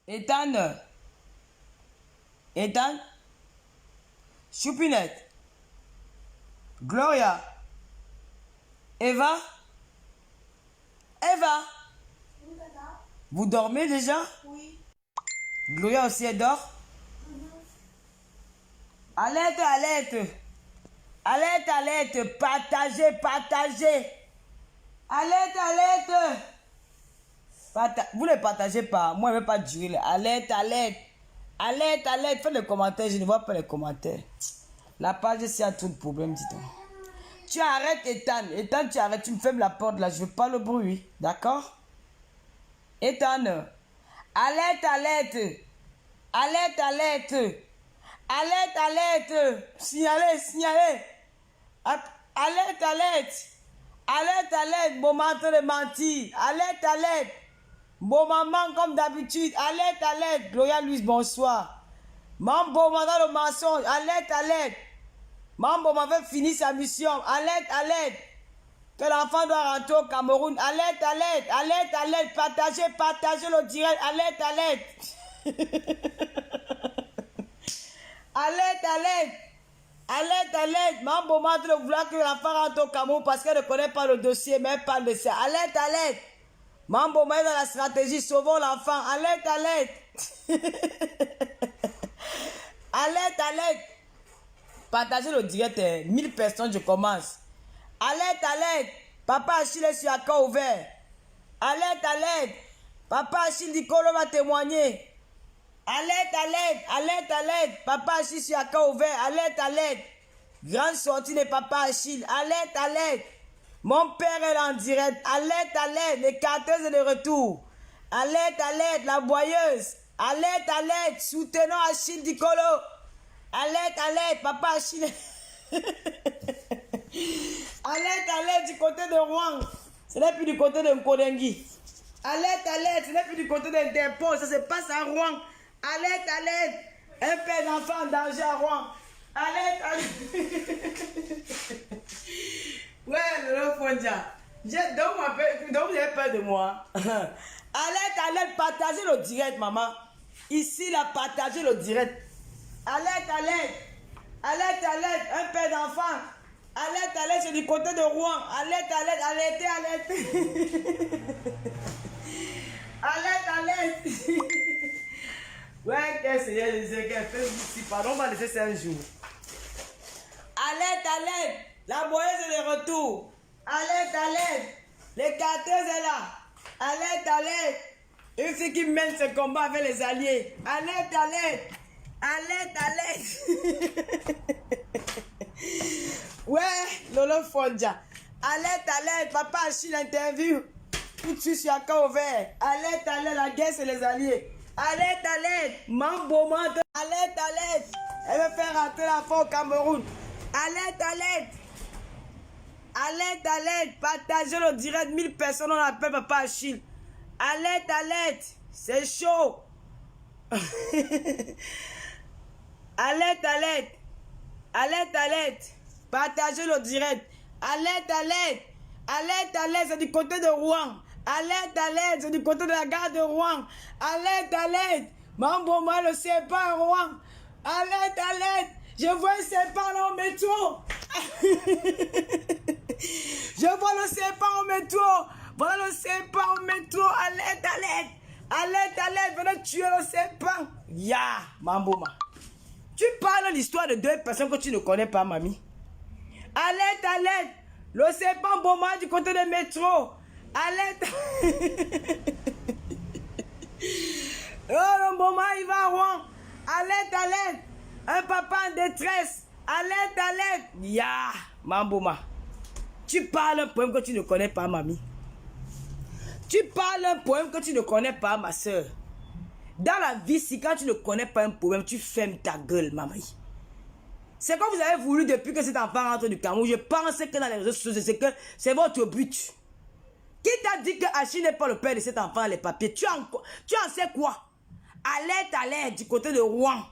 Ethan. Ethan. Choupinette. Gloria. Eva. Eva. Oui, papa. Vous dormez déjà? Oui. Gloria aussi, elle dort? Alerte, alerte. Alerte, alerte. Partagez, partagez. Alerte, alerte. Vous ne partagez pas. Moi, je ne vais pas durer. Alerte, alerte. Alerte, alerte. Faites les commentaires. Je ne vois pas les commentaires. La page, c'est un tout de problème, dis-donc. Tu arrêtes, Ethan. Ethan, tu arrêtes. Tu me fermes la porte là. Je veux pas le bruit. D'accord? Ethan. Alerte, alerte. Alerte, alerte. Alerte, alerte. Signalez, signalez. Alerte, alerte. Alerte, alerte. Bon matin de mentir. Alerte, alerte. Bon maman comme d'habitude. Alerte, alerte. Gloria Louise, bonsoir. Maman, bon matin de mensonge. Alerte, alerte. Maman m'avait fini sa mission. Alerte, alerte. Que l'enfant doit rentrer au Cameroun. Alerte, alerte. Alerte, alerte. Partagez, partagez le direct. Alerte, alerte. Alerte, alerte. Alerte, alerte. Maman demande de vouloir que l'enfant rentre au Cameroun parce qu'elle ne connaît pas le dossier, mais elle parle de ça. Alerte, alerte. Maman est dans la stratégie. Sauvons l'enfant. Alerte, alerte. Alerte, alerte. Partagez le direct. 1000 personnes, je commence. Alerte, alerte. Papa Achille est sur accord ouvert. Alerte, alerte. Papa Achille Nicolo va témoigner. Alerte, alerte. Alerte, alerte. Papa Achille sur accord ouvert. Alerte, alerte. Grande sortie de Papa Achille. Alerte, alerte. Mon père est en direct. Alerte, alerte. Les carteuses est de retour. Alerte, alerte. La boyeuse. Alerte, alerte. Soutenons Achille Nicolo. Alerte, alerte. Papa Achille. Alerte, alerte du côté de Rouen. Ce n'est plus du côté de Nkodengui. Alerte, alerte. Ce n'est plus du côté d'Interpol. Ça se passe à Rouen. Alerte, alerte. Un père d'enfant en danger à Rouen. Alerte, alerte. Ouais, le Fondia. Donc, vous avez peur de moi. Alerte, alerte. Partagez le direct, maman. Ici, là, partagez le direct. Alerte, alerte. Alerte, alerte. Un père d'enfant. Alerte, alerte, c'est du côté de Rouen. Alerte, alerte, alertez, alerte. Alerte, alerte. Ouais, qu'est-ce que c'est qu'elle fait ici? Pardon, on va laisser ça un jour. Alerte, alerte. La boyeuse est de retour. Alerte, alerte. Les carteuses est là. Alerte, alerte. Une fille qui mène ce combat avec les alliés. Alerte, alerte. Alerte, alerte. Ouais, Lolo Fondia. Alerte, alerte. Papa Achille l'interview. Tout de suite sur un camp ouvert. Alerte, alerte. La guerre, c'est les alliés. Alerte, alerte. Mambo, alerte, alerte. Elle veut faire rentrer la foi au Cameroun. Alerte, alerte. Alerte, alerte. Partagez le direct. 1000 personnes, on appelle Papa Achille. Alerte, alerte. C'est chaud. Alerte, alerte. Alerte, alerte. Partagez le direct. Alerte, alerte. Alerte, alerte. C'est du côté de Rouen. Alerte, alerte. C'est du côté de la gare de Rouen. Alerte, alerte. Mambo, moi, le serpent à Rouen. Alerte, alerte. Je vois un serpent là au métro. Je vois le serpent au métro. Voilà le serpent au métro. Alerte, alerte. Alerte, alerte. Venez tuer le serpent. Ya, Mambouma. Tu parles l'histoire de deux personnes que tu ne connais pas, mamie. Alerte, alerte. Le serpent Boma du côté du métro. Alerte. Oh, le Boma, il va à Rouen. Alerte, alerte. Un papa en détresse. Alerte, alerte. Ya, Mambouma. Tu parles un poème que tu ne connais pas, mamie. Tu parles un poème que tu ne connais pas, ma soeur. Dans la vie, si quand tu ne connais pas un poème, tu fermes ta gueule, mamie. C'est comme vous avez voulu depuis que cet enfant rentre du Cameroun. Je pense que dans les réseaux sociaux, c'est que c'est votre but. Qui t'a dit que Achille n'est pas le père de cet enfant, les papiers? Tu en sais quoi? Alerte, alerte, du côté de Rouen.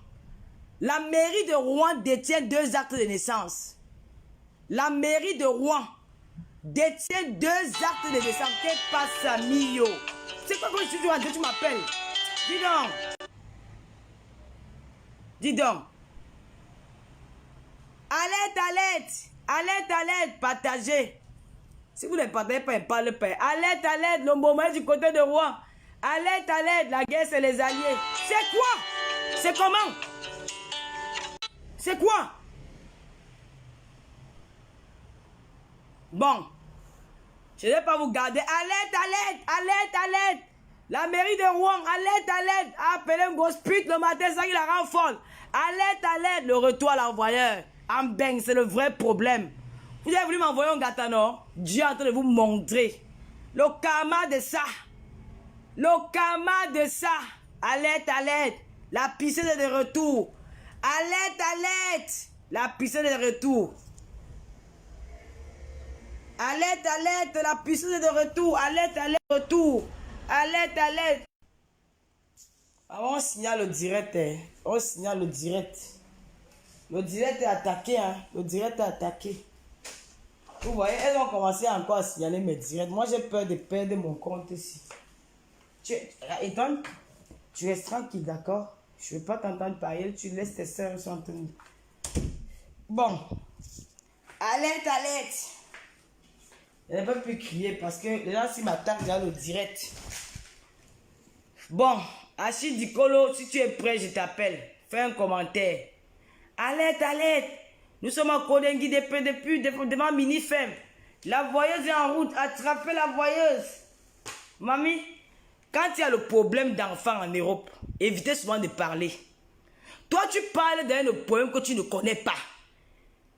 La mairie de Rouen détient 2 actes de naissance. La mairie de Rouen détient 2 actes de naissance. Qu'est-ce que passe, Mio? C'est quoi que je suis en train de tu m'appelles? Dis donc. Dis donc. Alerte, alerte. Alerte, alerte. Partagez. Si vous ne partagez pas, il parle pas. Alerte, alerte. Le moment est du côté de Rouen. Alerte, alerte. La guerre, c'est les alliés. C'est quoi? C'est comment? C'est quoi? Bon. Je ne vais pas vous garder. Alerte, alerte. Alerte, alerte. La mairie de Rouen. Alerte, alerte. Appelez un gros pute le matin, ça il la rend folle. Alerte, alerte. Le retour à l'envoyeur. Ambeng, c'est le vrai problème. Vous avez voulu m'envoyer un gâteau, non? Dieu est en train de vous montrer. Le karma de ça. Le karma de ça. Alerte, alerte. La piscine est de retour. Alerte, alerte. La piscine est de retour. Alerte, alerte. La piscine est de retour. Alerte, alerte. Retour. Alerte, alerte. On signale le direct. On signale le direct. Le direct est attaqué. Hein. Le direct est attaqué. Vous voyez, elles ont commencé encore à signaler mes directs. Moi, j'ai peur de perdre mon compte ici. Ethan, tu restes tranquille, d'accord? Je ne vais pas t'entendre parler. Tu laisses tes soeurs s'entendre. Bon. Alerte, alerte. Je ne peux plus crier parce que les gens, s'ils m'attaquent, déjà le direct. Bon. Achille Dicolo, si tu es prêt, je t'appelle. Fais un commentaire. Alerte, alerte. Nous sommes en Kodengui depuis devant Minifem. La voyeuse est en route. Attrapez la voyeuse. Mamie, quand il y a le problème d'enfants en Europe, évitez souvent de parler. Toi, tu parles d'un problème que tu ne connais pas.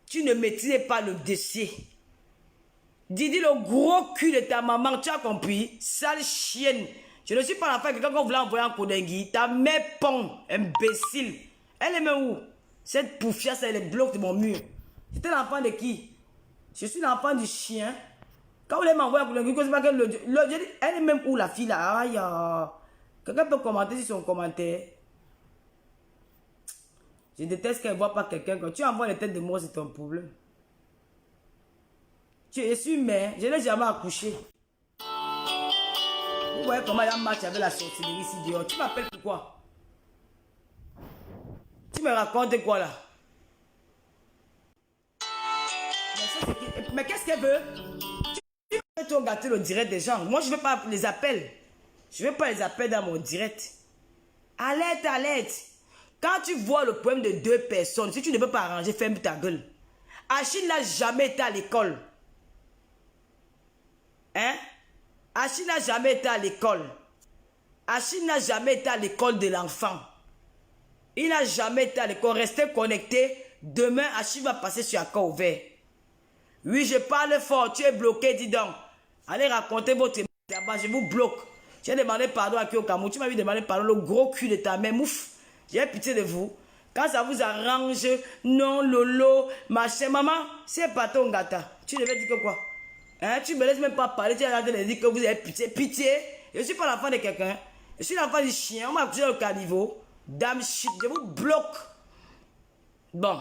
Tu ne maîtrises pas le dossier. Didi, le gros cul de ta maman, tu as compris? Sale chienne. Je ne suis pas l'enfant que quand on voulait envoyer en Kodengui, ta mère pond, imbécile. Elle est même où? Cette poufiasse, elle est bloquée de mon mur. C'était l'enfant de qui? Je suis l'enfant du chien. Quand vous voulez m'envoyer à Kodengui, c'est pas que elle est même où la fille là? Aïe, quelqu'un peut commenter sur son commentaire. Je déteste qu'elle ne voit pas quelqu'un. Quand tu envoies les têtes de mort, c'est ton problème. Je suis mère, je n'ai jamais accouché. Vous voyez comment il y a un match avec la sorcellerie ici dehors. Tu m'appelles pourquoi? Tu me racontes quoi là? Mais qu'est-ce qu'elle veut? Tu veux trop gâter le direct des gens. Moi, je ne veux pas les appels. Je ne veux pas les appels dans mon direct. Alerte, alerte. Quand tu vois le problème de deux personnes, si tu ne peux pas arranger, ferme ta gueule. Achille n'a jamais été à l'école. Hein? Achille n'a jamais été à l'école. Achille n'a jamais été à l'école de l'enfant. Il n'a jamais été à l'école. Restez connectés. Demain, Achille va passer sur un corps ouvert. Oui, je parle fort. Tu es bloqué, dis donc. Allez raconter votre là-bas. Je vous bloque. J'ai demandé pardon à qui au Cameroun. Tu m'as vu demander pardon. Le gros cul de ta mère. Mouf. J'ai pitié de vous. Quand ça vous arrange, non, lolo, machin. Maman, c'est pas ton gâteau. Tu devais dire que quoi? Hein? Tu me laisses même pas parler. Tu as l'air de dire que vous avez pitié. Pitié. Je ne suis pas l'enfant de quelqu'un. Je suis l'enfant du chien. On m'a accusé au caniveau. Dame shit. Je vous bloque. Bon.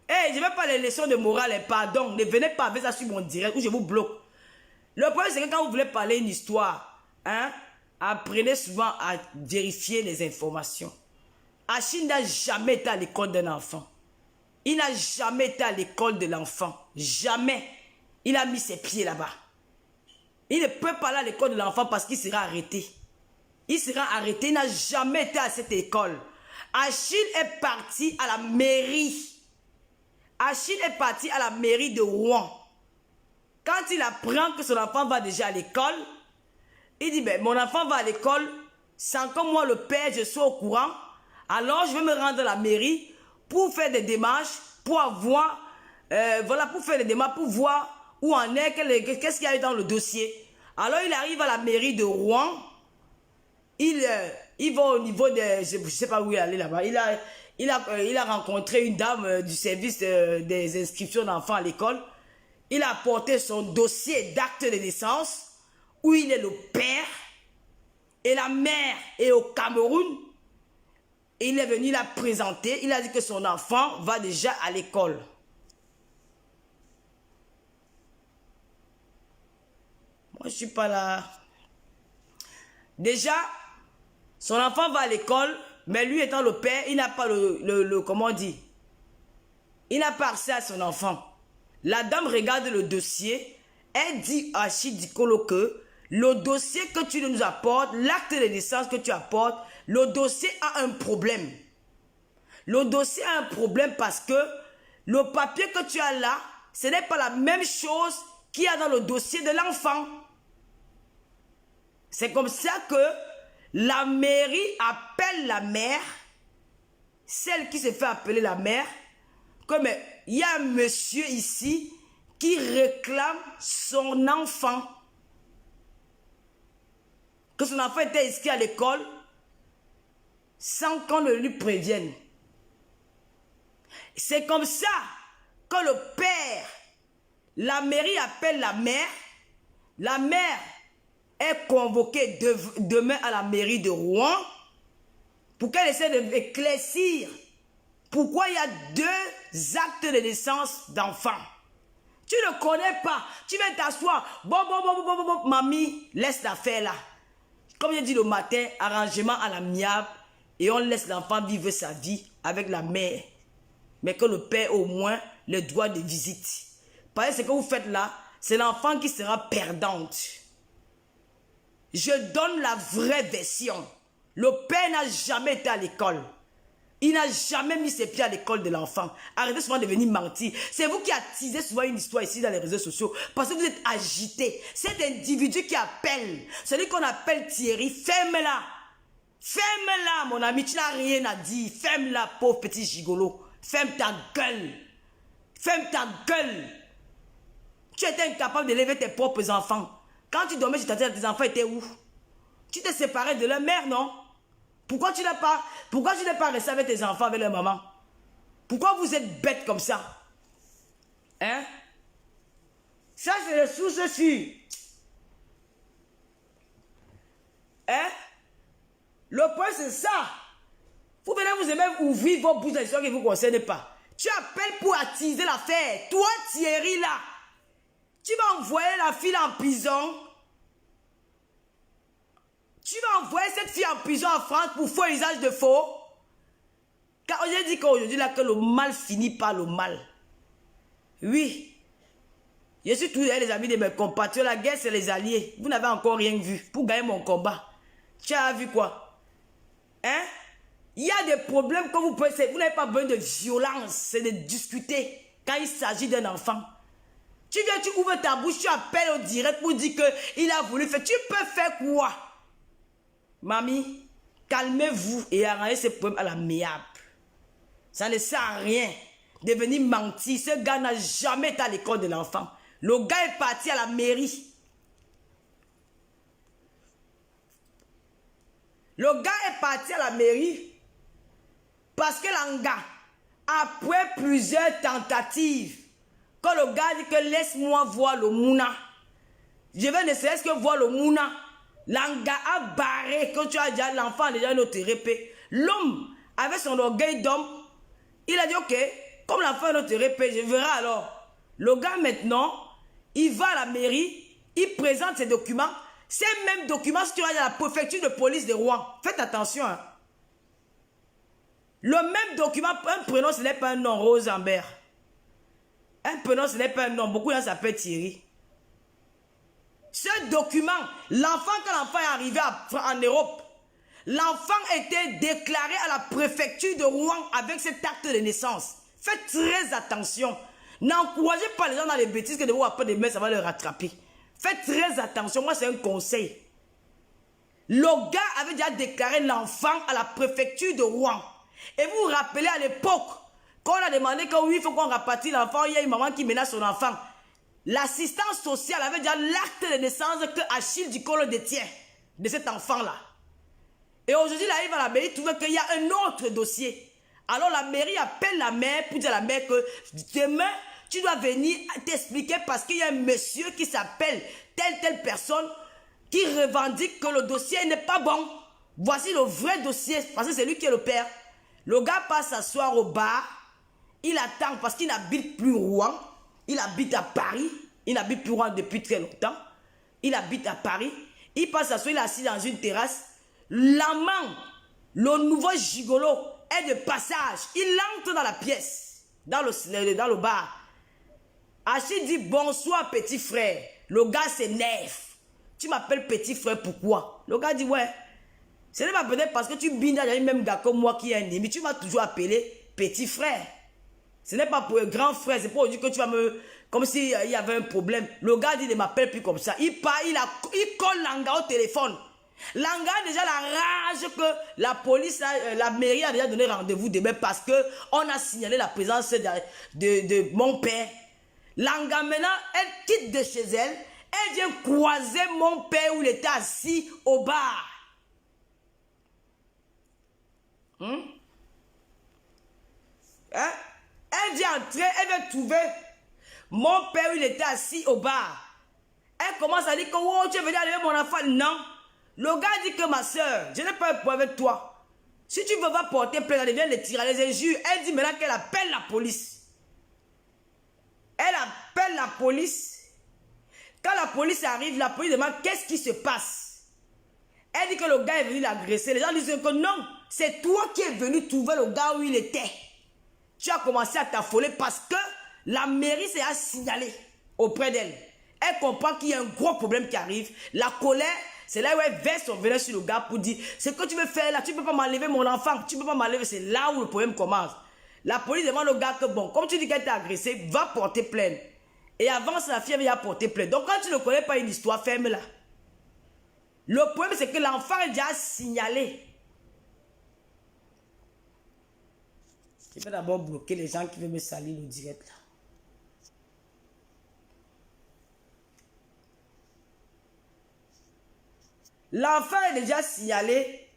Hey, je ne veux pas les leçons de morale et pardon. Ne venez pas avec ça sur mon direct ou je vous bloque. Le problème, c'est que quand vous voulez parler une histoire, hein, apprenez souvent à vérifier les informations. Achille n'a jamais été à l'école d'un enfant. Il n'a jamais été à l'école de l'enfant. Jamais. Il a mis ses pieds là-bas. Il ne peut pas aller à l'école de l'enfant parce qu'il sera arrêté. Il sera arrêté. Il n'a jamais été à cette école. Achille est parti à la mairie. Achille est parti à la mairie de Rouen. Quand il apprend que son enfant va déjà à l'école, il dit, ben, mon enfant va à l'école, sans que moi, le père, je sois au courant. Alors, je vais me rendre à la mairie pour faire des démarches, pour avoir, voilà, pour faire des démarches, pour voir où en est, qu'est-ce qu'il y a eu dans le dossier. Alors, il arrive à la mairie de Rouen. Il va au niveau de, je ne sais pas où il est allé là-bas. Il a rencontré une dame du service des inscriptions d'enfants à l'école. Il a apporté son dossier d'acte de naissance où il est le père et la mère est au Cameroun. Il est venu la présenter. Il a dit que son enfant va déjà à l'école. Moi, je ne suis pas là. Déjà, Son enfant va à l'école, mais lui étant le père, il n'a pas comment on dit? Il n'a pas accès à son enfant. La dame regarde le dossier, elle dit à Chidikolo que le dossier que tu nous apportes, l'acte de naissance que tu apportes, le dossier a un problème. Le dossier a un problème parce que le papier que tu as là, ce n'est pas la même chose qu'il y a dans le dossier de l'enfant. C'est comme ça que la mairie appelle la mère, celle qui se fait appeler la mère, comme il y a un monsieur ici qui réclame son enfant. Que son enfant était inscrit à l'école sans qu'on ne lui prévienne. C'est comme ça que le père, la mairie appelle la mère est convoquée demain à la mairie de Rouen pour qu'elle essaie d'éclaircir pourquoi il y a 2 actes de naissance d'enfants. Tu ne connais pas, tu viens t'asseoir, bon, mamie, laisse l'affaire là. Comme j'ai dit le matin, arrangement à l'amiable et on laisse l'enfant vivre sa vie avec la mère. Mais que le père au moins le droit de visite. Parce que ce que vous faites là, c'est l'enfant qui sera perdante. Je donne la vraie version. Le père n'a jamais été à l'école. Il n'a jamais mis ses pieds à l'école de l'enfant. Arrêtez souvent de venir mentir. C'est vous qui attisez souvent une histoire ici dans les réseaux sociaux. Parce que vous êtes agité. Cet individu qui appelle, celui qu'on appelle Thierry, ferme-la. Ferme-la, mon ami. Tu n'as rien à dire. Ferme-la, pauvre petit gigolo. Ferme ta gueule. Ferme ta gueule. Tu étais incapable d'élever tes propres enfants. Quand tu dormais chez ta tête, tes enfants étaient où? Tu t'es séparé de leur mère, non? Pourquoi tu n'es pas resté avec tes enfants, avec leur maman? Pourquoi vous êtes bête comme ça? Hein? Ça, c'est le sous-dessus. Hein? Le point, c'est ça. Vous venez vous aimer ouvrir vos bouches d'histoire qui ne vous concernent pas. Tu appelles pour attiser l'affaire. Toi, Thierry, là, tu vas envoyer la fille en prison. Tu vas envoyer cette fille en prison en France pour faux usage de faux. Car j'ai dit qu'aujourd'hui, là, que le mal finit par le mal. Oui. Je suis toujours les amis de mes compatriotes. La guerre, c'est les alliés. Vous n'avez encore rien vu pour gagner mon combat. Tu as vu quoi? Hein? Il y a des problèmes que vous pouvez... Vous n'avez pas besoin de violence. C'est de discuter quand il s'agit d'un enfant. Tu viens, tu ouvres ta bouche, tu appelles au direct pour dire qu'il a voulu faire. Tu peux faire quoi? Mamie, calmez-vous et arrangez ces problèmes à l'amiable. Ça ne sert à rien de venir mentir. Ce gars n'a jamais été à l'école de l'enfant. Le gars est parti à la mairie. Le gars est parti à la mairie parce que l'anga, après plusieurs tentatives, quand le gars dit que laisse-moi voir le mouna, je vais ne serait-ce que voir le mouna. L'anga a barré, quand tu as déjà l'enfant a déjà une autre répé. L'homme, avec son orgueil d'homme, il a dit ok, comme l'enfant a une autre répé, je verrai alors. Le gars maintenant, il va à la mairie, il présente ses documents. Ces mêmes documents, si tu vas à la préfecture de police de Rouen, faites attention. Hein. Le même document, un prénom, ce n'est pas un nom, Rose Amber. Un prénom, ce n'est pas un nom, beaucoup de gens s'appellent Thierry. Ce document, l'enfant, quand l'enfant est arrivé en Europe, l'enfant était déclaré à la préfecture de Rouen avec cet acte de naissance. Faites très attention. N'encouragez pas les gens dans les bêtises que de vous après demain, ça va les rattraper. Faites très attention, moi c'est un conseil. Le gars avait déjà déclaré l'enfant à la préfecture de Rouen. Et vous vous rappelez à l'époque, quand on a demandé que oui, il faut qu'on rapatrie l'enfant, il y a une maman qui menace son enfant. L'assistance sociale avait déjà l'acte de naissance que Achille Dicolo détient de cet enfant-là. Et aujourd'hui, il arrive à la mairie, il trouve qu'il y a un autre dossier. Alors la mairie appelle la mère pour dire à la mère que demain, tu dois venir t'expliquer parce qu'il y a un monsieur qui s'appelle telle personne qui revendique que le dossier n'est pas bon. Voici le vrai dossier, parce que c'est lui qui est le père. Le gars passe s'asseoir au bar, il attend parce qu'il n'habite plus Rouen, il habite à Paris, il n'habite plus Rouen depuis très longtemps, il habite à Paris, il passe s'asseoir, il est assis dans une terrasse, L'amant, le nouveau gigolo, est de passage. Il entre dans la pièce, dans le bar. Achille dit bonsoir petit frère. Le gars s'énerve. Tu m'appelles petit frère, pourquoi? Le gars dit ouais. Ce n'est pas peut-être parce que tu bines dans le même gars comme moi qui est un ennemi. Tu m'as toujours appelé petit frère. Ce n'est pas pour un grand frère. C'est pour dire que tu vas me... Comme s'il y avait un problème. Le gars dit ne m'appelle plus comme ça. Il part, il colle Langa au téléphone. Langa a déjà la rage que la police, la mairie a déjà donné rendez-vous demain parce qu'on a signalé la présence de mon père. Langa maintenant, elle quitte de chez elle. Elle vient croiser mon père où il était assis au bar. Hein? Elle vient entrer, elle vient trouver mon père où il était assis au bar. Elle commence à dire que oh, tu es venu enlever mon enfant. Non. Le gars dit que ma soeur, je n'ai pas un problème avec toi. Si tu veux pas porter plainte, elle vient les tirer les injures. Elle dit maintenant qu'elle appelle la police. Elle appelle la police. Quand la police arrive, la police demande qu'est-ce qui se passe. Elle dit que le gars est venu l'agresser. Les gens disent que non, c'est toi qui es venu trouver le gars où il était. Tu as commencé à t'affoler parce que la mairie s'est signalé auprès d'elle. Elle comprend qu'il y a un gros problème qui arrive. La colère, c'est là où elle verse son venin sur le gars pour dire ce que tu veux faire là, tu ne peux pas m'enlever mon enfant, tu ne peux pas m'enlever. C'est là où le problème commence. La police demande au gars que bon, comme tu dis qu'elle t'a agressé, va porter plainte. Et avant, la fille vient porter plainte. Donc quand tu ne connais pas une histoire, ferme-la. Le problème, c'est que l'enfant est déjà signalé. Je vais d'abord bloquer les gens qui veulent me salir le direct là. L'enfant est déjà signalé.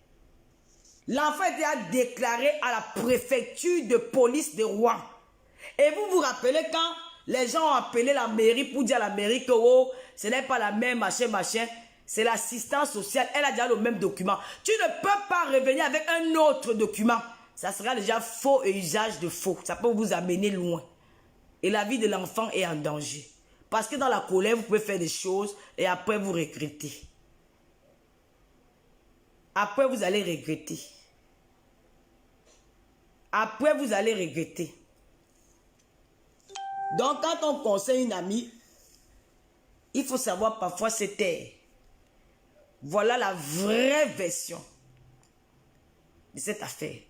L'enfant est déjà déclaré à la préfecture de police de Rouen. Et vous vous rappelez quand les gens ont appelé la mairie pour dire à la mairie que oh, ce n'est pas la même machin. C'est l'assistance sociale. Elle a déjà le même document. Tu ne peux pas revenir avec un autre document. Ça sera déjà faux et usage de faux. Ça peut vous amener loin. Et la vie de l'enfant est en danger. Parce que dans la colère, vous pouvez faire des choses et après vous regrettez. Après, vous allez regretter. Après, vous allez regretter. Donc, quand on conseille une amie, il faut savoir parfois se taire. Voilà la vraie version de cette affaire.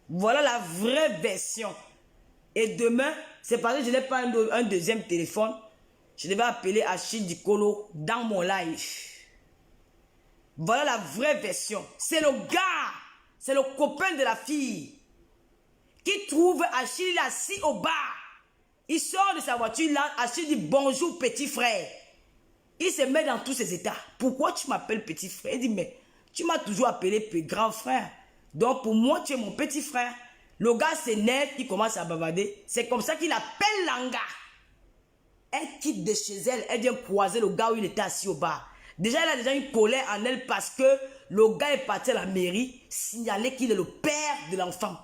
Voilà la vraie version. Et demain, c'est parce que je n'ai pas un deuxième téléphone. Je devais appeler Achille Dikolo dans mon live. Voilà la vraie version. C'est le gars, c'est le copain de la fille qui trouve Achille assis au bar. Il sort de sa voiture là, Achille dit bonjour petit frère. Il se met dans tous ses états. Pourquoi tu m'appelles petit frère? Il dit mais tu m'as toujours appelé grand frère. Donc pour moi tu es mon petit frère. Le gars s'énerve, il commence à bavarder. C'est comme ça qu'il appelle Langa. Elle quitte de chez elle, elle vient croiser le gars où il était assis au bar. Déjà, elle a déjà une colère en elle parce que le gars est parti à la mairie signaler qu'il est le père de l'enfant.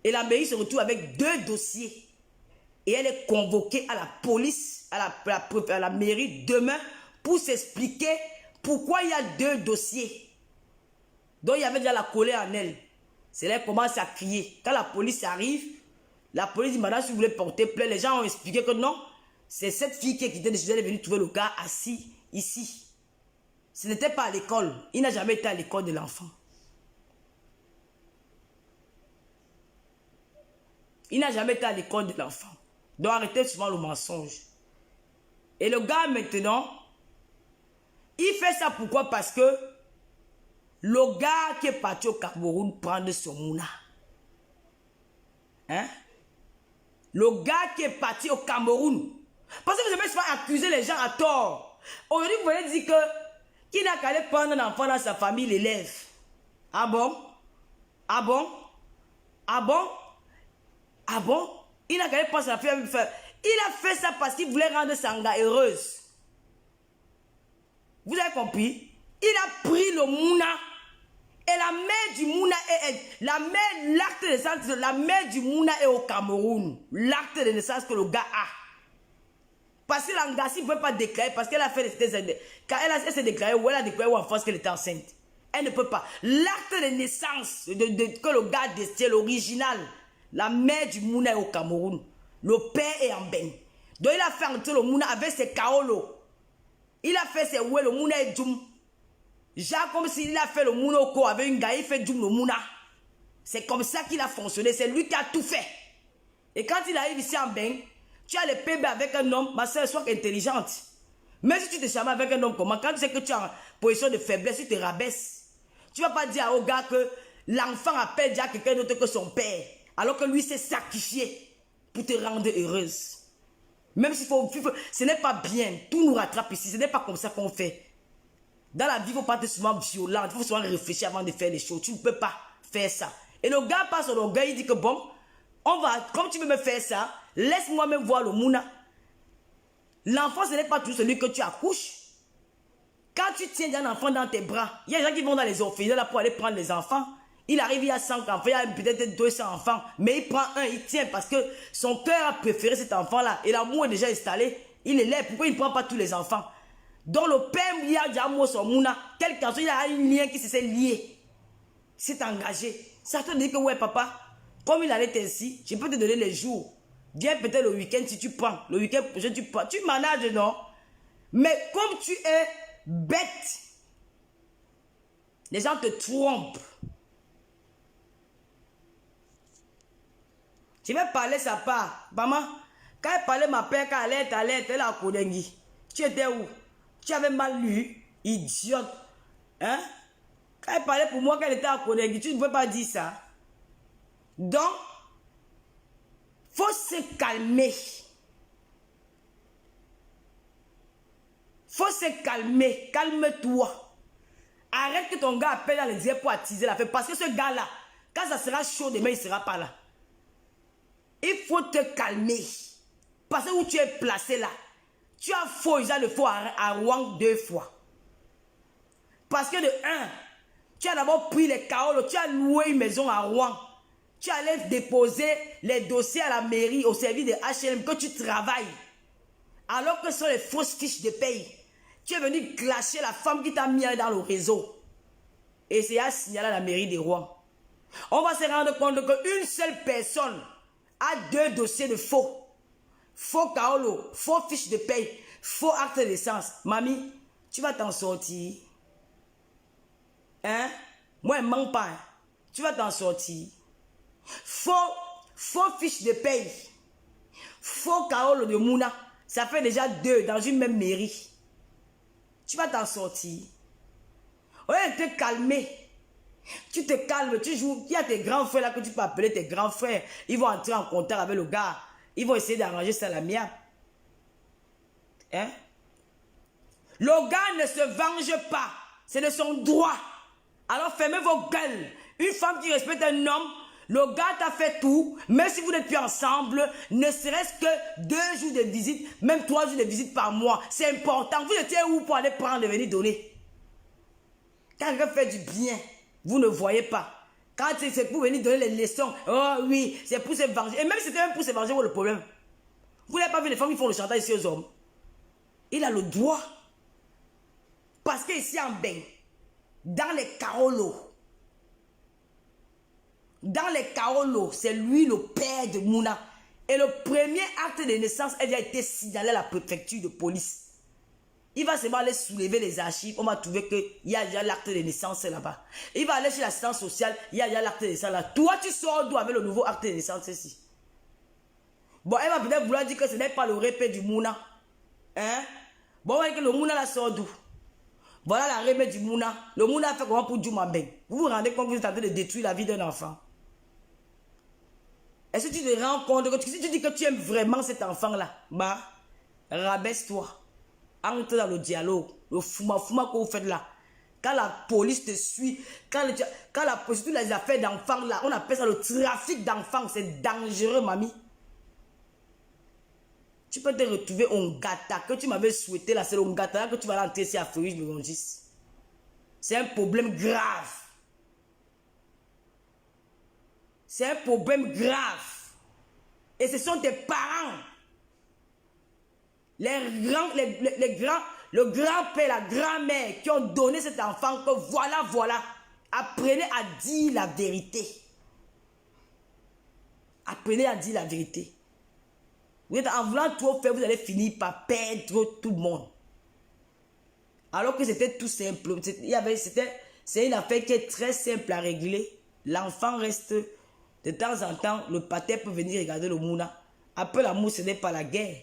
Et la mairie se retrouve avec 2 dossiers. Et elle est convoquée à la police, à la mairie demain pour s'expliquer pourquoi il y a 2 dossiers. Donc, il y avait déjà la colère en elle. C'est là qu'elle commence à crier. Quand la police arrive, la police dit, madame, si vous voulez porter plainte, les gens ont expliqué que non, c'est cette fille qui est quittée de chez elle, est venue trouver le gars assis ici. Ce n'était pas à l'école. Il n'a jamais été à l'école de l'enfant. Il n'a jamais été à l'école de l'enfant. Donc arrêtez souvent le mensonge. Et le gars maintenant, il fait ça pourquoi? Parce que le gars qui est parti au Cameroun prendre son mouna. Hein? Le gars qui est parti au Cameroun. Parce que vous avez souvent accusé les gens à tort. Aujourd'hui, vous voulez dire que qu'il n'a qu'à aller prendre un enfant dans sa famille, l'élève. Ah bon? Ah bon? Ah bon? Ah bon? Il n'a qu'à aller prendre sa fille. Il a fait ça parce qu'il voulait rendre Sanga heureuse. Vous avez compris? Il a pris le mouna. Et la mère du mouna l'acte de naissance, la mère du mouna est au Cameroun. L'acte de naissance que le gars a. Parce que l'Angassi ne pouvait pas déclarer, parce qu'elle a fait les tests. Quand elle s'est déclarée, ou elle a déclaré en France qu'elle était enceinte. Elle ne peut pas. L'acte de naissance que le gars détient, l'original, la mère du Mouna est au Cameroun. Le père est en Beng. Donc il a fait entrer le Mouna avec ses kaolo. Il a fait ses oué, le Mouna est Djoum. Genre comme s'il a fait le Mouna au corps avec une gars, il fait Djoum le Mouna. C'est comme ça qu'il a fonctionné. C'est lui qui a tout fait. Et quand il arrive ici en Beng, tu as les bébés avec un homme, ma soeur, sois intelligente. Même si tu te chames avec un homme comment, quand tu sais que tu es en position de faiblesse, tu te rabaisses. Tu ne vas pas dire au gars que l'enfant appelle déjà quelqu'un d'autre que son père, alors que lui s'est sacrifié pour te rendre heureuse. Même s'il faut, ce n'est pas bien, tout nous rattrape ici, ce n'est pas comme ça qu'on fait. Dans la vie, il ne faut pas être souvent violent, il faut souvent réfléchir avant de faire les choses. Tu ne peux pas faire ça. Et le gars passe son orgueil, il dit que bon, on va, comme tu veux me faire ça, laisse-moi même voir le Mouna. L'enfant, ce n'est pas tout celui que tu accouches. Quand tu tiens un enfant dans tes bras, il y a des gens qui vont dans les orphelinats là pour aller prendre les enfants. Il arrive, il y a 100 enfants, il y a peut-être 200 enfants, mais il prend un, il tient parce que son cœur a préféré cet enfant-là et l'amour est déjà installé. Il est là, pourquoi il ne prend pas tous les enfants? Donc le père, il y a déjà amour sur Mouna, quelqu'un, il y a un lien qui s'est lié, s'est engagé. Ça te dit que ouais papa, comme il allait ainsi, je peux te donner les jours. Viens peut-être le week-end si tu prends. Le week-end prochain tu prends. Tu manages, non? Mais comme tu es bête, les gens te trompent. Je vais parler sa part. Maman, quand elle parlait ma père, quand elle était là à Kodengi. Tu étais où? Tu avais mal lu, idiote. Hein? Quand elle parlait pour moi qu'elle était à Kodengi, tu ne peux pas dire ça. Donc, faut se calmer. Faut se calmer. Calme-toi. Arrête que ton gars appelle dans les yeux pour attiser la fête. Parce que ce gars-là, quand ça sera chaud demain, il ne sera pas là. Il faut te calmer. Parce que où tu es placé là, tu as faux, ils ont le faux à Rouen 2 fois. Parce que de 1, tu as d'abord pris les kaolos, tu as loué une maison à Rouen. Tu allais déposer les dossiers à la mairie, au service de HLM, que tu travailles. Alors que ce sont les fausses fiches de paye. Tu es venu clasher la femme qui t'a mis dans le réseau. Et c'est à signaler à la mairie de Rouen. On va se rendre compte qu'une seule personne a 2 dossiers de faux. Faux kaolo, faux fiches de paye, faux acte de naissance. Mamie, tu vas t'en sortir. Hein? Moi, je ne mens pas. Tu vas t'en sortir. Faux fiche de paye, faux kaolo de Mouna, ça fait déjà 2 dans une même mairie. Tu vas t'en sortir. Au lieu de te calmer, tu te calmes, tu joues. Il y a tes grands frères là que tu peux appeler tes grands frères. Ils vont entrer en contact avec le gars. Ils vont essayer d'arranger ça à la mienne. Hein? Le gars ne se venge pas. C'est de son droit. Alors fermez vos gueules. Une femme qui respecte un homme, le gars t'a fait tout, même si vous n'êtes plus ensemble, ne serait-ce que 2 jours de visite, même 3 jours de visite par mois. C'est important. Vous étiez où pour aller prendre et venir donner? Quand quelqu'un fait du bien, vous ne voyez pas. Quand c'est pour venir donner les leçons, oh oui, c'est pour se venger. Et même si c'était même pour se venger, où le problème? Vous n'avez pas vu les femmes qui font le chantage ici aux hommes? Il a le droit. Parce qu'ici en Beng, dans les Kaolo, c'est lui le père de Mouna. Et le premier acte de naissance, elle a été signalé à la préfecture de police. Il va seulement aller soulever les archives, on va trouver qu'il y a déjà l'acte de naissance là-bas. Il va aller chez l'assistance sociale, il y a déjà l'acte de naissance là. Toi, tu sors d'où avec le nouveau acte de naissance ici? Bon, elle va peut-être vouloir dire que ce n'est pas le répé du Mouna. Hein? Bon, on va dire que le Mouna la sort d'où? Voilà la répé du Mouna. Le Mouna a fait comment pour Djoumabeng? Vous vous rendez compte que vous êtes en train de détruire la vie d'un enfant? Est-ce que tu te rends compte que si tu dis que tu aimes vraiment cet enfant-là, bah, rabaisse-toi. Entre dans le dialogue, le fouma que vous faites là. Quand la police te suit, quand la police, toutes les affaires d'enfants là, on appelle ça le trafic d'enfants, c'est dangereux, mamie. Tu peux te retrouver au Ngata que tu m'avais souhaité là, c'est le Ngata que tu vas rentrer ici à Feuille de Rongis. C'est un problème grave. C'est un problème grave. Et ce sont tes parents. le grand-père, la grand-mère qui ont donné cet enfant que voilà, apprenez à dire la vérité. Apprenez à dire la vérité. Vous êtes en voulant trop faire, vous allez finir par perdre tout le monde. Alors que c'était tout simple. C'est une affaire qui est très simple à régler. L'enfant reste, de temps en temps, le pater peut venir regarder le mouna. Après l'amour, ce n'est pas la guerre.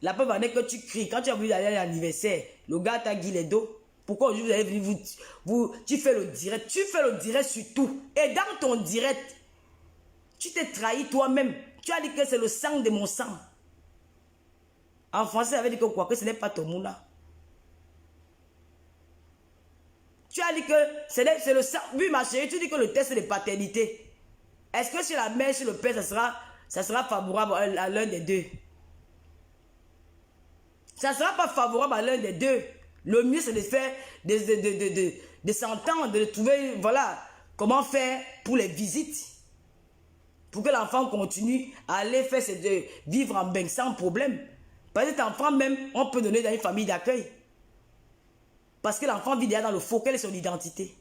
La preuve en est que tu cries. Quand tu as voulu aller à l'anniversaire, le gars t'a guillé les dos. Pourquoi aujourd'hui vous allez venir, tu fais le direct. Tu fais le direct sur tout. Et dans ton direct, tu t'es trahi toi-même. Tu as dit que c'est le sang de mon sang. En français, ça veut dire que quoi? Que ce n'est pas ton mouna. Tu as dit que c'est le sang. Oui, ma chérie, tu dis que le test de paternité. Est-ce que sur la mère, sur le père, ça sera favorable à l'un des deux? Ça ne sera pas favorable à l'un des deux. Le mieux, c'est de faire, de s'entendre, de trouver, voilà, comment faire pour les visites. Pour que l'enfant continue à aller faire, de vivre en bain sans problème. Parce que cet enfant même, on peut donner dans une famille d'accueil. Parce que l'enfant vit déjà dans le faux. Quelle est son identité?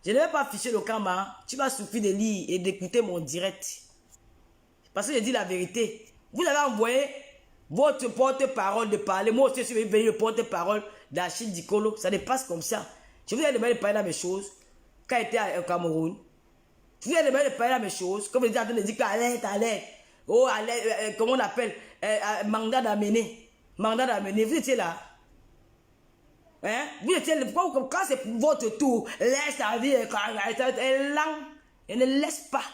Je ne vais pas afficher le karma. Tu vas souffrir de lire et d'écouter mon direct. Parce que je dis la vérité. Vous avez envoyé votre porte-parole de parler. Moi aussi, je suis venu le porte-parole d'Achille Dikolo. Ça dépasse comme ça. Je vous ai demandé de parler de mes choses. Quand j'étais au Cameroun. Je vous ai demandé de parler de mes choses. Comme vous êtes en train de dire qu'alerte. Oh, alerte, comment on appelle? Mandat d'amener. Mandat d'amener. Vous étiez là. Hein? Vous étiez là. Quand c'est pour votre tour, laisse la vie. Elle est lente. Elle ne laisse pas.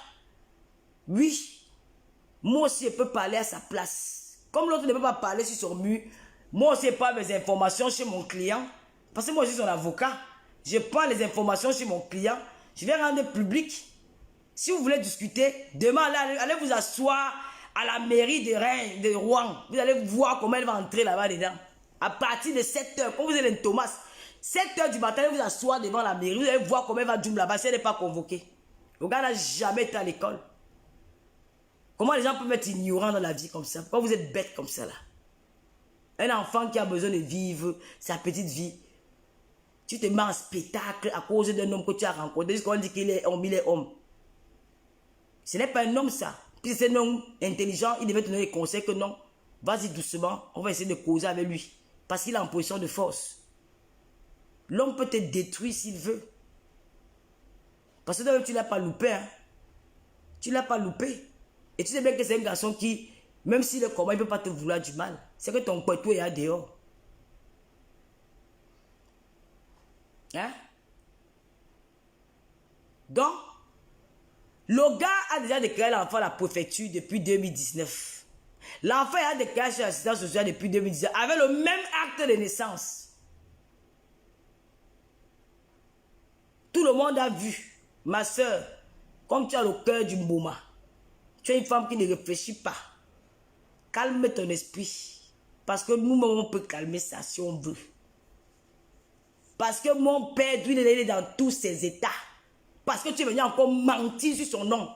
Oui. Moi aussi, je peux parler à sa place. Comme l'autre ne peut pas parler sur son mur, moi aussi, je prends mes informations chez mon client. Parce que moi, je suis son avocat. Je prends les informations chez mon client. Je vais rendre public. Si vous voulez discuter, demain, allez vous asseoir à la mairie de Rouen. Vous allez voir comment elle va entrer là-bas dedans. À partir de 7 h, quand vous êtes un Thomas, 7 h du matin, allez vous asseoir devant la mairie. Vous allez voir comment elle va jouer là-bas si elle n'est pas convoquée. Le gars n'a jamais été à l'école. Comment les gens peuvent être ignorants dans la vie comme ça? Pourquoi vous êtes bêtes comme ça là? Un enfant qui a besoin de vivre sa petite vie. Tu te mets en spectacle à cause d'un homme que tu as rencontré. Jusqu'à on dit qu'il est homme, il est homme. Ce n'est pas un homme ça. Puis c'est un homme intelligent, il devait te donner des conseils que non. Vas-y doucement, on va essayer de causer avec lui. Parce qu'il est en position de force. L'homme peut te détruire s'il veut. Parce que toi-même tu ne l'as pas loupé. Hein? Tu ne l'as pas loupé. Et tu sais bien que c'est un garçon qui, même s'il est comment, il ne peut pas te vouloir du mal. C'est que ton poitou est là dehors. Hein? Donc, le gars a déjà déclaré l'enfant à la préfecture depuis 2019. L'enfant a déclaré chez l'assistance sociale depuis 2019 avec le même acte de naissance. Tout le monde a vu. Ma soeur, comme tu as le cœur du Mboma, tu es une femme qui ne réfléchit pas. Calme ton esprit. Parce que nous-mêmes, on peut calmer ça si on veut. Parce que mon père, lui, il est dans tous ses états. Parce que tu es venu encore mentir sur son nom.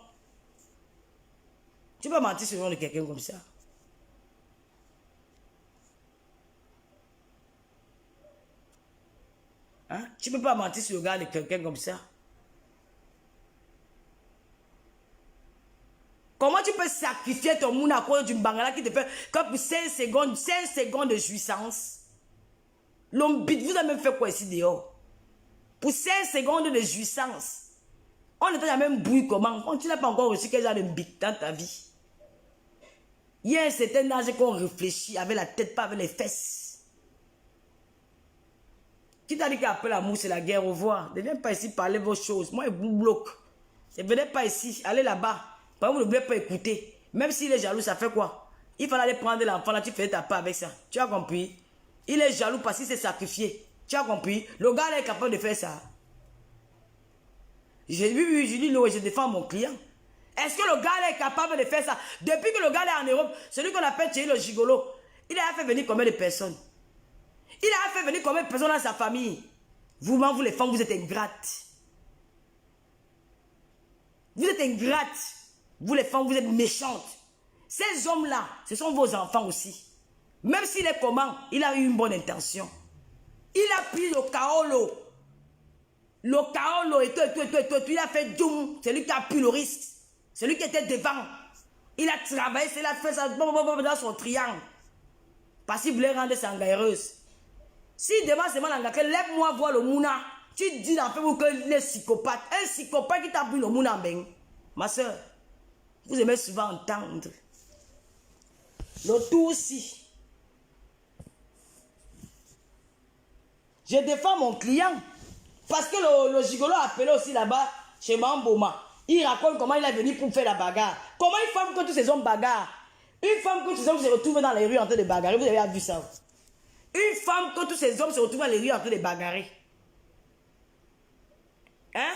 Tu peux mentir sur le nom de quelqu'un comme ça. Hein? Tu ne peux pas mentir sur le gars de quelqu'un comme ça. Comment tu peux sacrifier ton monde à cause d'une bangala qui te fait comme pour 5 secondes de jouissance? L'homme bite, vous avez même fait quoi ici dehors? Pour 5 secondes de jouissance. On était dans le même bruit comment? Tu n'as pas encore reçu quel genre de bite dans ta vie. Il y a un certain âge qu'on réfléchit avec la tête, pas avec les fesses. Qui t'a dit qu'après l'amour c'est la guerre, au revoir? Ne viens pas ici parler vos choses. Moi, je vous bloque. Ne venez pas ici, allez là-bas. Par exemple, vous ne voulez pas écouter. Même s'il est jaloux, ça fait quoi? Il fallait aller prendre l'enfant là, tu faisais ta part avec ça. Tu as compris? Il est jaloux parce qu'il s'est sacrifié. Tu as compris? Le gars là est capable de faire ça. Oui, je dis, je défends mon client. Est-ce que le gars là est capable de faire ça? Depuis que le gars là est en Europe, celui qu'on appelle Thierry le gigolo, il a fait venir combien de personnes? Il a fait venir combien de personnes dans sa famille? Vous-même, vous les femmes, vous êtes ingrates. Vous êtes ingrates. Vous les femmes, vous êtes méchantes. Ces hommes-là, ce sont vos enfants aussi. Même s'il est comment, il a eu une bonne intention. Il a pris le kaolo. Le kaolo et tout. Il a fait doum. C'est lui qui a pris le risque. C'est lui qui était devant. Il a travaillé, c'est lui qui a fait ça dans son triangle. Parce qu'il voulait rendre sa heureuse. Si demain c'est mal engagé, lève-moi voir le mouna. Tu dis dans le fait que les psychopathes. Un psychopathe qui t'a pris le mouna en bain. Ma soeur, vous aimez souvent entendre. Le tout aussi. Je défends mon client. Parce que le gigolo a appelé aussi là-bas, chez Mamboma. Il raconte comment il est venu pour faire la bagarre. Comment une femme que tous ces hommes bagarrent. Une femme que tous ces hommes se retrouvent dans les rues en train de bagarrer. Vous avez vu ça? Une femme que tous ces hommes se retrouvent dans les rues en train de bagarrer. Hein?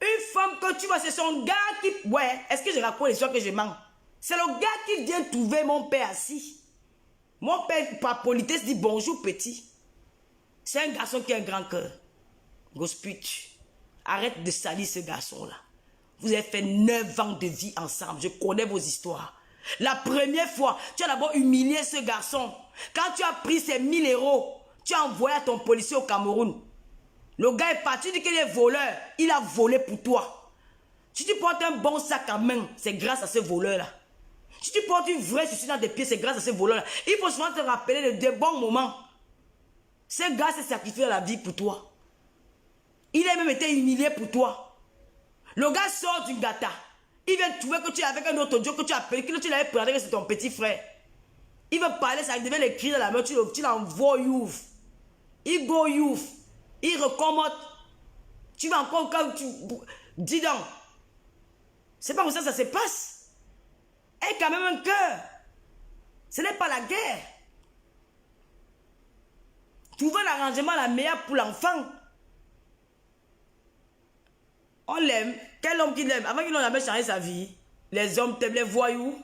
Une femme que tu vois, c'est son gars qui... Ouais, est-ce que je raconte l'histoire que je mens? C'est le gars qui vient trouver mon père assis. Mon père, par politesse, dit bonjour petit. C'est un garçon qui a un grand cœur. Gosput, arrête de salir ce garçon-là. Vous avez fait 9 ans de vie ensemble. Je connais vos histoires. La première fois, tu as d'abord humilié ce garçon. Quand tu as pris ces 1000 €, tu as envoyé à ton policier au Cameroun. Le gars est parti, tu dis qu'il est voleur. Il a volé pour toi. Si tu portes un bon sac à main, c'est grâce à ce voleur-là. Si tu portes une vraie chaussure dans tes pieds, c'est grâce à ce voleur-là. Il faut souvent te rappeler de bons moments. Ce gars s'est sacrifié dans la vie pour toi. Il a même été humilié pour toi. Le gars sort du gata. Il vient trouver que tu es avec un autre Dieu que tu as appelé, que tu l'avais présenté que c'est ton petit frère. Il veut parler, ça devait l'écrire dans la main, tu l'envoies youf. Il go youf. Il recommande. Tu vas encore quand tu... Dis donc. C'est pas comme ça se passe. Elle a quand même un cœur. Ce n'est pas la guerre. Trouver l'arrangement la meilleure pour l'enfant. On l'aime. Quel homme qui l'aime? Avant qu'il n'ait jamais changé sa vie. Les hommes t'aiment, les voyous.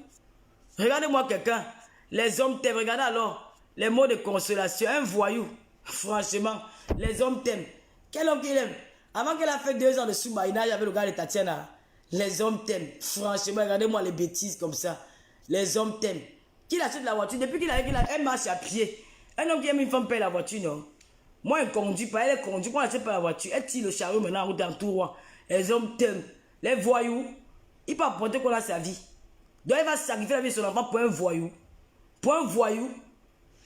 Regardez-moi quelqu'un. Les hommes t'aiment. Regardez alors. Les mots de consolation. Un voyou. Franchement. Les hommes t'aiment. Quel homme qui l'aime? Avant qu'elle a fait 2 ans de sous-marinage avec le gars de Tatiana. Les hommes t'aiment. Franchement, regardez-moi les bêtises comme ça. Les hommes t'aiment. Qui achète la voiture? Depuis elle marche à pied. Un homme qui aime une femme paye la voiture, non? Moi, elle ne conduit pas. Elle conduit. Moi, elle n'achète pas la voiture. Elle tire le chariot maintenant en route dans tout roi. Les hommes t'aiment. Les voyous, il peut apporter qu'on a sa vie. Donc, il va sacrifier la vie de son enfant pour un voyou. Pour un voyou,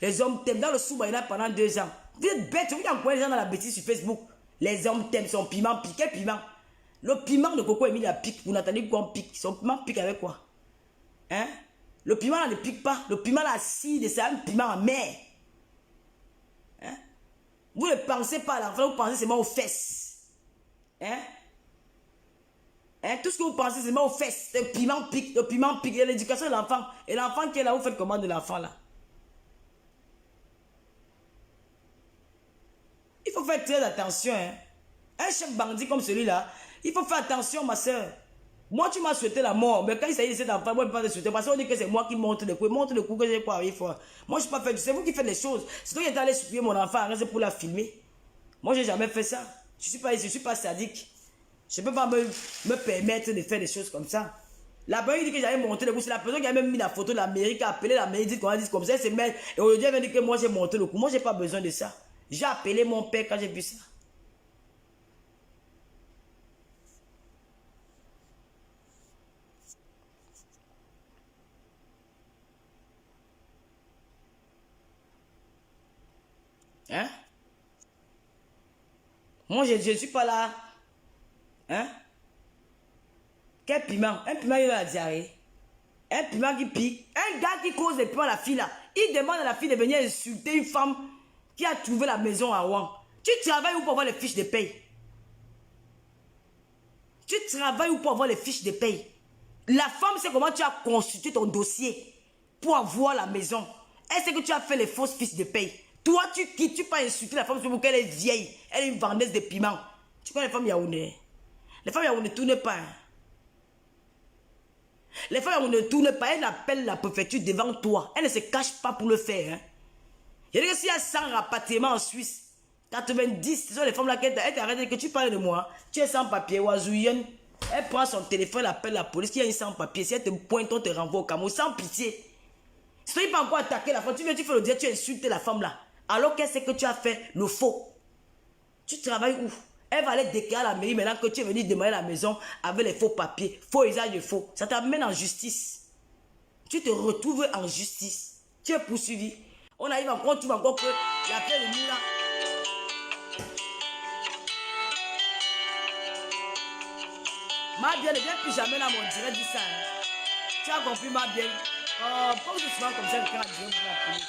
les hommes t'aiment. Dans le sous-marinage pendant 2 ans. Vous êtes bêtes. Vous envoyez les gens dans la bêtise sur Facebook. Les hommes t'aiment. Son piment pique. Quel piment? Le piment de coco est mis à pique. Vous n'entendez qu'on pique. Son piment pique avec quoi? Hein? Le piment là ne pique pas. Le piment là, c'est un piment amer. Hein? Vous ne pensez pas à l'enfant, vous pensez seulement aux fesses. Hein? Hein? Tout ce que vous pensez seulement aux fesses. Le piment pique. Le piment pique. Il y a l'éducation de l'enfant. Et l'enfant qui est là, vous faites comment de l'enfant là? Il faut faire très attention. Hein? Un chef bandit comme celui-là, il faut faire attention, ma soeur. Moi, tu m'as souhaité la mort, mais quand il s'agit de cet enfant, moi, je ne peux pas te souhaiter. Parce qu'on dit que c'est moi qui monte le coup. Monte le coup que j'ai pas arrivé fort. Moi, je ne suis pas fait. C'est vous qui faites les choses. C'est toi qui êtes allé supplier mon enfant, arrêtez pour la filmer. Moi, je n'ai jamais fait ça. Je ne suis pas sadique. Je ne peux pas me permettre de faire des choses comme ça. La personne qui dit que j'avais monté le coup, c'est la personne qui a même mis la photo de la mairie, qui a appelé la mairie, dit qu'on a dit comme ça, c'est maître. Et aujourd'hui, elle vient dire que moi, j'ai monté le coup. Moi, je n'ai pas besoin de ça. J'ai appelé mon père quand j'ai vu ça. Hein? Moi, je ne suis pas là. Hein? Quel piment? Un piment, il a la diarrhée. Un piment qui pique. Un gars qui cause des piments à la fille là. Il demande à la fille de venir insulter une femme qui a trouvé la maison à Rouen. Tu travailles où pour avoir les fiches de paye? Tu travailles où pour avoir les fiches de paye? La femme, c'est comment tu as constitué ton dossier pour avoir la maison. Est-ce que tu as fait les fausses fiches de paye? Toi, tu quittes, tu peux insulter la femme parce qu'elle est vieille. Elle est une vendeuse de piments. Tu connais les femmes yaoundé? Les femmes yaoundé ne tournent pas. Les femmes yaoundé ne tournent pas. Elles appellent la préfecture devant toi. Elles ne se cachent pas pour le faire. Hein. Je dis que s'il y a 100 rapatriements en Suisse, 90, ce sont les femmes là qui t'arrêtent que tu parles de moi. Tu es sans papier, oisouyen. Elle prend son téléphone, elle appelle la police, il y a une sans-papier. Si elle te pointe, on te renvoie au Cameroun sans pitié. Si tu n'as pas encore attaqué la femme, tu fais le dire, tu insultes la femme là. Alors qu'elle sait que tu as fait le faux. Tu travailles où? Elle va aller déclarer à la mairie maintenant que tu es venu demander la maison avec les faux papiers, faux usage de faux. Ça t'amène en justice. Tu te retrouves en justice. Tu es poursuivi. On arrive encore, on trouve encore que la paix de nous là. Ma bien, ne viens plus jamais dans mon direct, dis ça. Hein. Tu as compris, ma bien. Oh, pourquoi je suis souvent comme ça, le cas à Dieu pour l'appeler?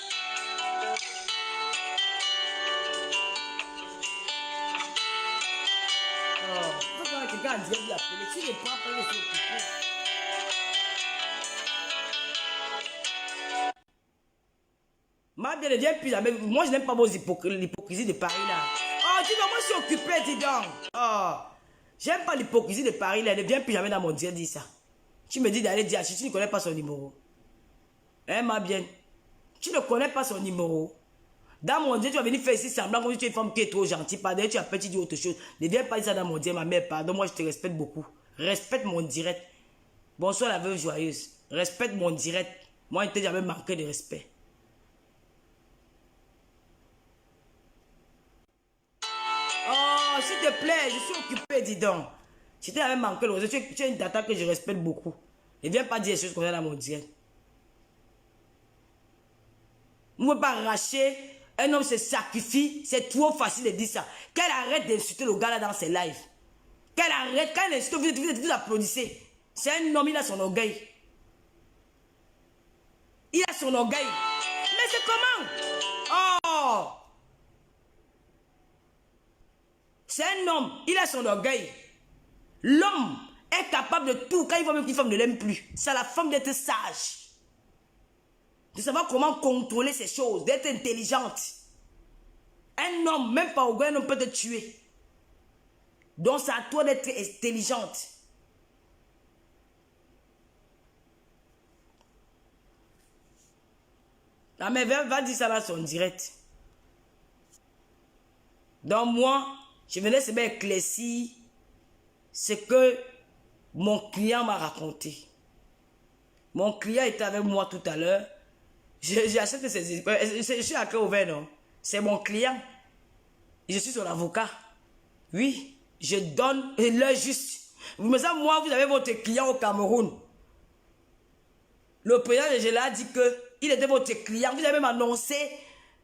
Oh, pourquoi quelqu'un a Dieu pour l'appeler? Tu ne prends pas, il faut occuper. Ma bien, ne viens plus jamais. Moi, je n'aime pas vos l'hypocrisie de Paris là. Oh, dis donc, moi, je suis occupé, dis donc. Oh. J'aime pas l'hypocrisie de Paris, là. Ne viens plus jamais dans mon direct, dis ça. Tu me dis d'aller dire, si tu ne connais pas son numéro. Hein, ma bien. Tu ne connais pas son numéro. Dans mon direct, tu vas venir faire ici semblant comme si tu es une femme qui est trop gentille. Pardon, tu appelles, tu dis autre chose. Ne viens pas dire ça dans mon direct, ma mère. Pardon, moi, je te respecte beaucoup. Respecte mon direct. Bonsoir, la veuve joyeuse. Respecte mon direct. Moi, je ne t'ai jamais manqué de respect. Oh, s'il te plaît, je suis occupé, dis donc. Si tu avais manqué le respect, tu es une data que je respecte beaucoup. Ne viens pas dire des choses comme ça dans mon direct. On ne peut pas arracher. Un homme se sacrifie. C'est trop facile de dire ça. Qu'elle arrête d'insulter le gars là dans ses lives. Qu'elle arrête. Quand elle insulte, vous applaudissez. C'est un homme, il a son orgueil. Il a son orgueil. Mais c'est comment? Oh! C'est un homme, il a son orgueil. L'homme est capable de tout quand il voit même qu'une femme ne l'aime plus. C'est à la femme d'être sage. De savoir comment contrôler ces choses, d'être intelligente. Un homme, même pas orgueil, un homme peut te tuer. Donc c'est à toi d'être intelligente. La mère va dire ça dans son direct. Donc moi, je venais seulement éclaircir ce que mon client m'a raconté. Mon client était avec moi tout à l'heure. J'ai acheté ses... Je suis à cœur ouvert, non? C'est mon client. Je suis son avocat. Oui, je donne l'heure juste. Vous me savez, moi, vous avez votre client au Cameroun. Le président de Gela a dit qu'il était votre client. Vous avez même annoncé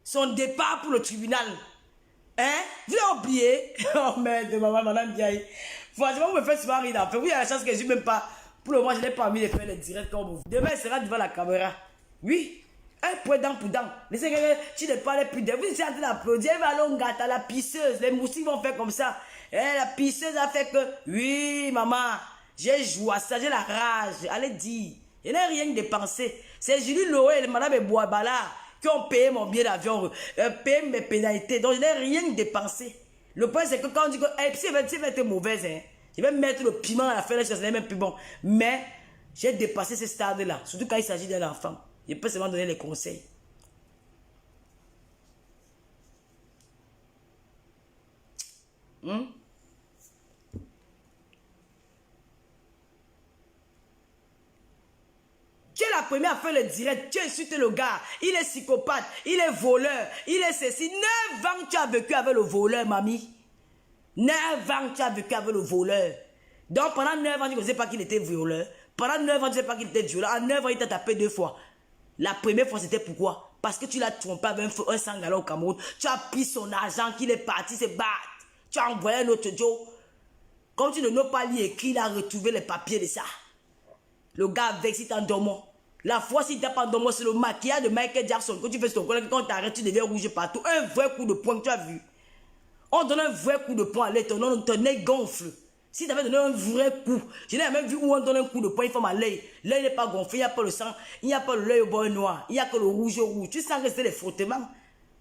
son départ pour le tribunal. Hein? Vous avez oublié? Oh merde, maman, madame Biaï. Franchement, vous me faites souvent rire. Vous avez la chance que je ne suis même pas. Pour le moment, je n'ai pas envie de faire les directs comme vous. Demain, il sera devant la caméra. Oui. Un point dent pour dent. Laissez que tu ne parles plus de vous. Vous êtes en train d'applaudir. Elle va aller au gâteau, la pisseuse. Les moustiques vont faire comme ça. Et la pisseuse a fait que. Oui, maman. J'ai joué à ça. J'ai la rage. Allez dire. Je n'ai rien dépensé. C'est Julie Loé et madame Boabala qui ont payé mon billet d'avion, payé mes pénalités. Donc, je n'ai rien dépensé. Le point, c'est que quand on dit que si elle va être mauvaise, hein, je vais mettre le piment à la fin, ce n'est même plus bon. Mais, j'ai dépassé ce stade-là. Surtout quand il s'agit d'un enfant. Je peux seulement donner les conseils. Tu es la première à faire le direct. Tu insultes le gars. Il est psychopathe. Il est voleur. Il est ceci. 9 ans que tu as vécu avec le voleur, mamie. 9 ans que tu as vécu avec le voleur. Donc pendant 9 ans, tu ne sais pas qu'il était voleur. Pendant 9 ans, tu ne sais pas qu'il était violent. En 9 ans, il t'a tapé 2 fois. La première fois, c'était pourquoi? Parce que tu l'as trompé avec un sangala au Cameroun. Tu as pris son argent, qu'il est parti se battre. Tu as envoyé un autre Joe. Comme tu ne n'as pas lu écrit, il a retrouvé les papiers de ça. Le gars avec, si t'es en dormant. La fois, si t'es pas en dormant, c'est le maquillage de Michael Jackson. Quand tu fais ton collègue, quand t'arrêtes, tu deviens rouge partout. Un vrai coup de poing, tu as vu. On donne un vrai coup de poing à l'œil, ton nez gonfle. Si tu avais donné un vrai coup, je n'ai même vu où on donne un coup de poing, il faut à l'œil. L'œil n'est pas gonflé, il n'y a pas le sang, il n'y a pas l'œil au bord noir, il n'y a que le rouge au rouge. Tu sens que c'était des frottements.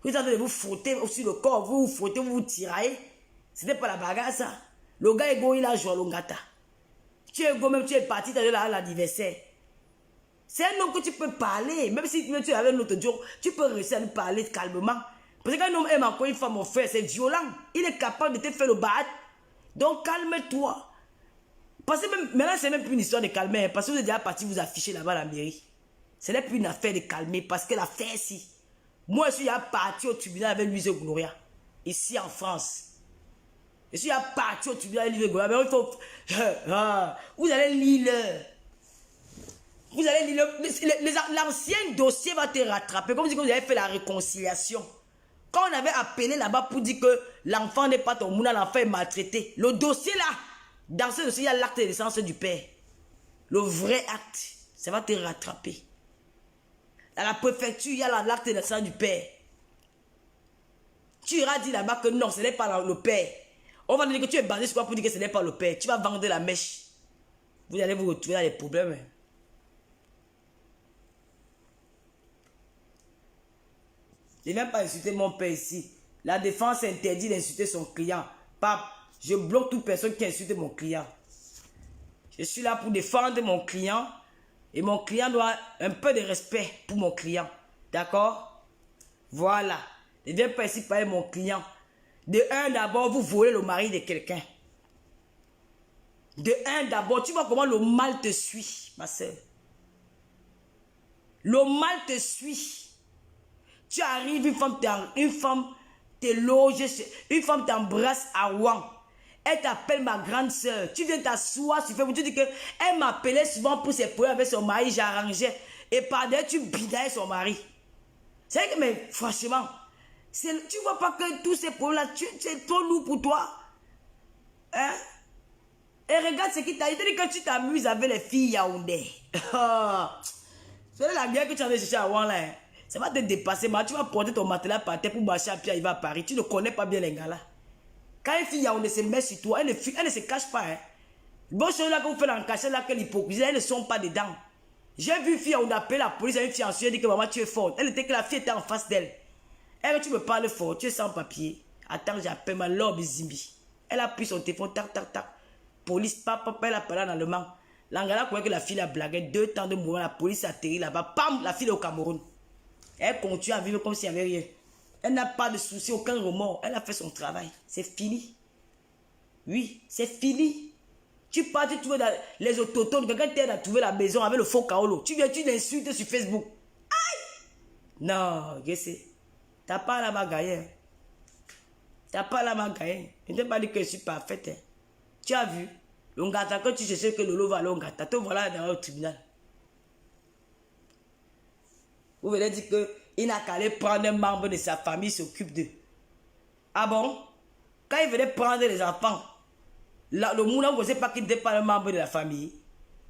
Vous êtes en train de vous frotter sur le corps, vous vous frottez, vous vous tiraillez. C'était pas la bagarre, ça. Le gars est go, il a joué à l'ongata. Tu es go, même tu es parti dans l'anniversaire. C'est un homme que tu peux parler. Même si tu avais un autre jour, tu peux réussir à lui parler calmement. Parce qu'un homme aime encore une femme, mon frère, c'est violent. Il est capable de te faire le battre. Donc calme-toi. Parce que même, maintenant, c'est même plus une histoire de calmer. Parce que vous êtes déjà parti vous afficher là-bas à la mairie. Ce n'est plus une affaire de calmer. Parce que l'affaire, si. Moi, je suis déjà parti au tribunal avec Louise Gloria. Ici en France. Je suis déjà parti au tribunal avec Louise Gloria. Mais il faut. Vous allez lire. Vous allez lire. L'ancien dossier va te rattraper. Comme si vous avez fait la réconciliation. Quand on avait appelé là-bas pour dire que l'enfant n'est pas ton mouna, l'enfant est maltraité. Le dossier là, dans ce dossier, il y a l'acte de naissance du père. Le vrai acte, ça va te rattraper. Dans la préfecture, il y a l'acte de naissance du père. Tu iras dire là-bas que non, ce n'est pas le père. On va dire que tu es basé sur quoi pour dire que ce n'est pas le père. Tu vas vendre la mèche. Vous allez vous retrouver dans les problèmes. Je ne viens pas insulter mon père ici. La défense interdit d'insulter son client. Pape, je bloque toute personne qui insulte mon client. Je suis là pour défendre mon client. Et mon client doit un peu de respect pour mon client. D'accord? Voilà. Je ne viens pas ici parler de mon client. De un, d'abord, vous volez le mari de quelqu'un. De un, d'abord, tu vois comment le mal te suit, ma soeur. Le mal te suit. Tu arrives, une femme te loge, une femme t'embrasse à Ouan. Elle t'appelle ma grande soeur. Tu viens t'asseoir sur Facebook. Tu dis qu'elle m'appelait souvent pour ses problèmes avec son mari. J'arrangeais. Et par derrière, tu bidais son mari. C'est vrai que, mais franchement, tu ne vois pas que tous ces problèmes-là, c'est trop lourd pour toi. Hein? Et regarde ce qui t'a dit. Que tu t'amuses avec les filles Yaoundé. C'est la guerre que tu as cherché à Ouan là. Hein? Ça va te dépasser. Mais tu vas porter ton matelas par terre pour marcher à pied arriver à Paris. Tu ne connais pas bien les gars là. Quand une fille Yaoundé se met sur toi, elle ne se cache pas. Hein. Bon chose là que vous faites en cachette là, que l'hypocrisie, elles ne sont pas dedans. J'ai vu une fille, on appelle la police à une fille en Suède, elle dit que maman tu es forte. Elle était que la fille était en face d'elle. Elle, tu me parles fort, tu es sans papier. Attends, j'appelle ma lobe Zimbi. Elle a pris son téléphone, tac, tac, tac. Police, papa, elle a parlé en allemand. L'Angala croyait que la fille la blaguait. 2 temps de mouvement, la police atterrit là-bas. Pam, la fille est au Cameroun. Elle continue à vivre comme s'il n'y avait rien. Elle n'a pas de soucis, aucun remords. Elle a fait son travail. C'est fini. Oui, c'est fini. Tu pars, tu trouves dans les autotones, quelqu'un t'aide à trouver la maison avec le faux Kaolo. Tu viens, tu l'insultes sur Facebook. Aïe! Non, je sais. T'as pas la magaille. Hein. T'as pas la magaille. Je ne t'ai pas dit que je suis parfaite. Hein. Tu as vu? Le gâteau, quand tu cherchais que Lolo va aller au gâteau, te voilà dans le tribunal. Vous venez dire qu'il n'a qu'à aller prendre un membre de sa famille, s'occupe d'eux. Ah bon? Quand il venait prendre les enfants, le moulin, vous ne savez pas qu'il n'était pas un membre de la famille.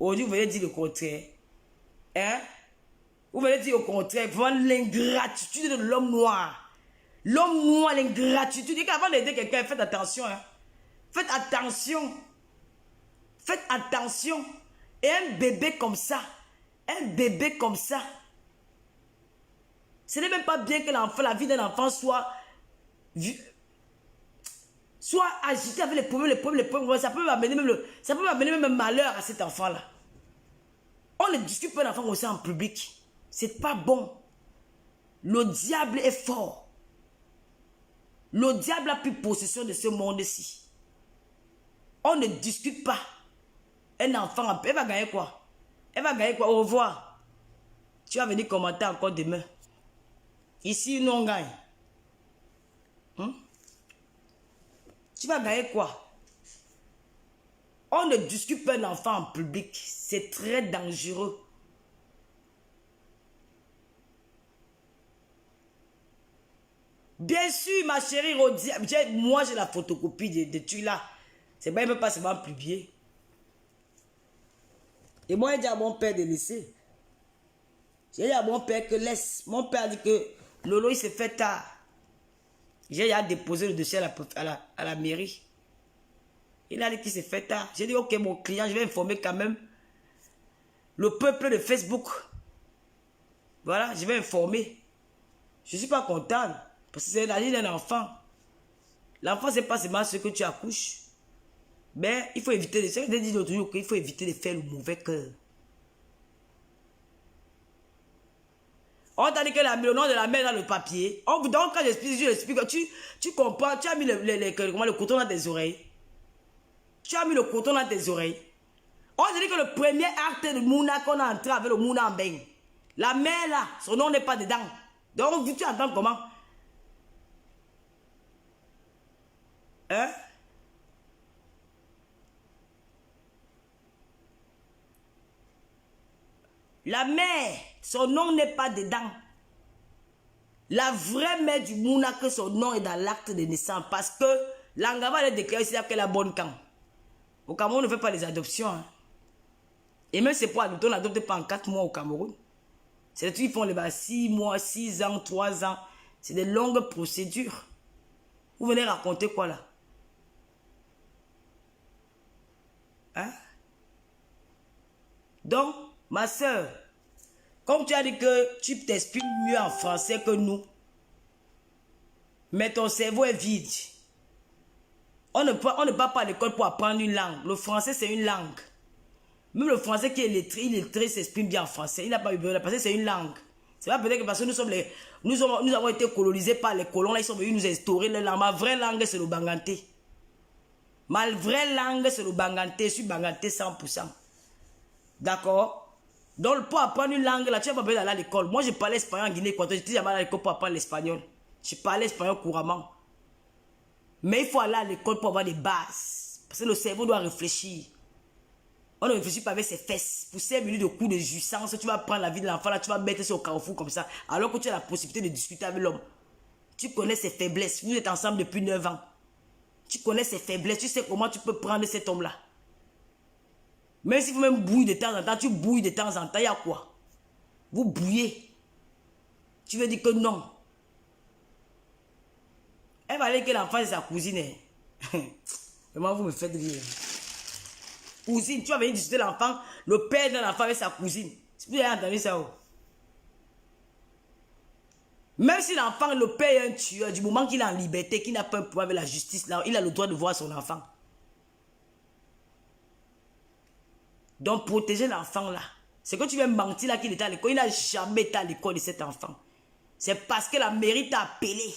Aujourd'hui, vous venez dire le contraire. Hein? Vous venez dire au contraire, vraiment l'ingratitude de l'homme noir. L'homme noir, l'ingratitude. Et qu'avant d'aider quelqu'un, faites attention. Hein? Faites attention. Faites attention. Et un bébé comme ça, ce n'est même pas bien que l'enfant, la vie d'un enfant soit agité avec les problèmes. Ça peut m'amener même malheur à cet enfant-là. On ne discute pas d'un enfant comme ça en public. C'est pas bon. Le diable est fort. Le diable a pris possession de ce monde-ci. On ne discute pas. Un enfant, elle va gagner quoi? Elle va gagner quoi? Au revoir. Tu vas venir commenter encore demain. Ici, nous on gagne. Tu vas gagner quoi? On ne discute pas un enfant en public. C'est très dangereux. Bien sûr, ma chérie Rodi, moi j'ai la photocopie de tu là. C'est pas même pas seulement publié. Et moi j'ai dit à mon père de laisser. J'ai dit à mon père que laisse. Mon père a dit que Lolo il s'est fait tard. J'ai déjà déposé le dossier à la mairie. Il a dit qu'il s'est fait tard. J'ai dit ok mon client, je vais informer quand même le peuple de Facebook. Voilà, je vais informer. Je ne suis pas content. Parce que c'est la vie d'un enfant. L'enfant, ce n'est pas seulement ce que tu accouches. Mais il faut éviter de faire. Il faut éviter de faire le mauvais cœur. On t'a dit que le nom de la mère dans le papier. Donc, quand j'explique, tu comprends. Tu as mis le coton dans tes oreilles. Tu as mis le coton dans tes oreilles. On dit que le premier acte de Mouna qu'on a entré avec le Mouna en bain. La mère là, son nom n'est pas dedans. Donc, tu entends comment? Hein? La mère, son nom n'est pas dedans. La vraie mère du Mouna, que son nom est dans l'acte de naissance. Parce que l'Angaba a déclaré ici qu'elle a bonne camp. Au Cameroun, on ne fait pas les adoptions. Hein. Et même c'est pour adopter, on n'adopte pas en 4 mois au Cameroun. C'est des trucs qui font les 6 mois, 6 ans, 3 ans. C'est des longues procédures. Vous venez raconter quoi là? Hein? Donc, ma soeur, comme tu as dit que tu t'exprimes mieux en français que nous, mais ton cerveau est vide. On ne part pas à l'école pour apprendre une langue. Le français, c'est une langue. Même le français qui est lettré s'exprime bien en français. Il n'a pas eu besoin parce que c'est une langue. C'est pas peut-être que parce que nous avons été colonisés par les colons, là, ils sont venus nous instaurer la langue. Ma vraie langue, c'est le banganté. Ma vraie langue, c'est le banganté. Je suis banganté 100%. D'accord? Donc, pour apprendre une langue, là, tu n'as pas besoin d'aller à l'école. Moi, je parlais espagnol en Guinée. Quand j'étais jamais à l'école pour apprendre l'espagnol. Je parlais espagnol couramment. Mais il faut aller à l'école pour avoir des bases. Parce que le cerveau doit réfléchir. On ne réfléchit pas avec ses fesses. Pour 5 minutes de cours de jouissance, tu vas prendre la vie de l'enfant, là, tu vas mettre ça au carrefour comme ça. Alors que tu as la possibilité de discuter avec l'homme. Tu connais ses faiblesses. Vous êtes ensemble depuis 9 ans. Tu connais ses faiblesses. Tu sais comment tu peux prendre cet homme-là. Même si vous même bouillir de temps en temps, tu bouilles de temps en temps, il y a quoi? Vous bouillez. Tu veux dire que non. Elle va aller que l'enfant est sa cousine. Vraiment, vous me faites rire. Cousine, tu vas venir discuter l'enfant, le père de l'enfant avec sa cousine. Si vous avez entendu ça, oh. Même si l'enfant, le père est un tueur, du moment qu'il est en liberté, qu'il n'a pas un pouvoir avec la justice, là, il a le droit de voir son enfant. Donc, protéger l'enfant là. C'est que tu viens mentir là qu'il était à l'école. Il n'a jamais été à l'école de cet enfant. C'est parce que la mairie t'a appelé.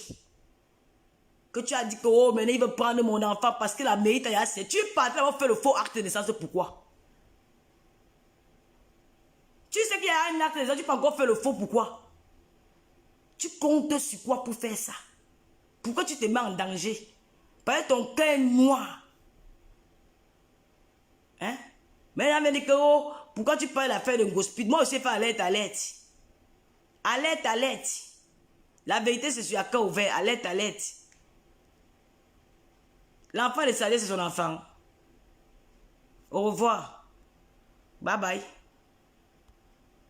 Que tu as dit que oh, maintenant il veut prendre mon enfant parce que la mairie t'a assez. Tu partais d'avoir fait le faux acte de naissance. Pourquoi? Tu sais qu'il y a un acte de naissance, tu peux encore faire le faux. Pourquoi? Tu comptes sur quoi pour faire ça? Pourquoi tu te mets en danger? Parce que ton cœur est noir. Hein? Mais là, dit que oh, pourquoi tu parles d'affaire de gospel? Moi aussi, je fais alerte, alerte. Alerte, alerte. La vérité, c'est sur un cœur ouvert. Alerte, alerte. L'enfant de Sadia, c'est son enfant. Au revoir. Bye bye.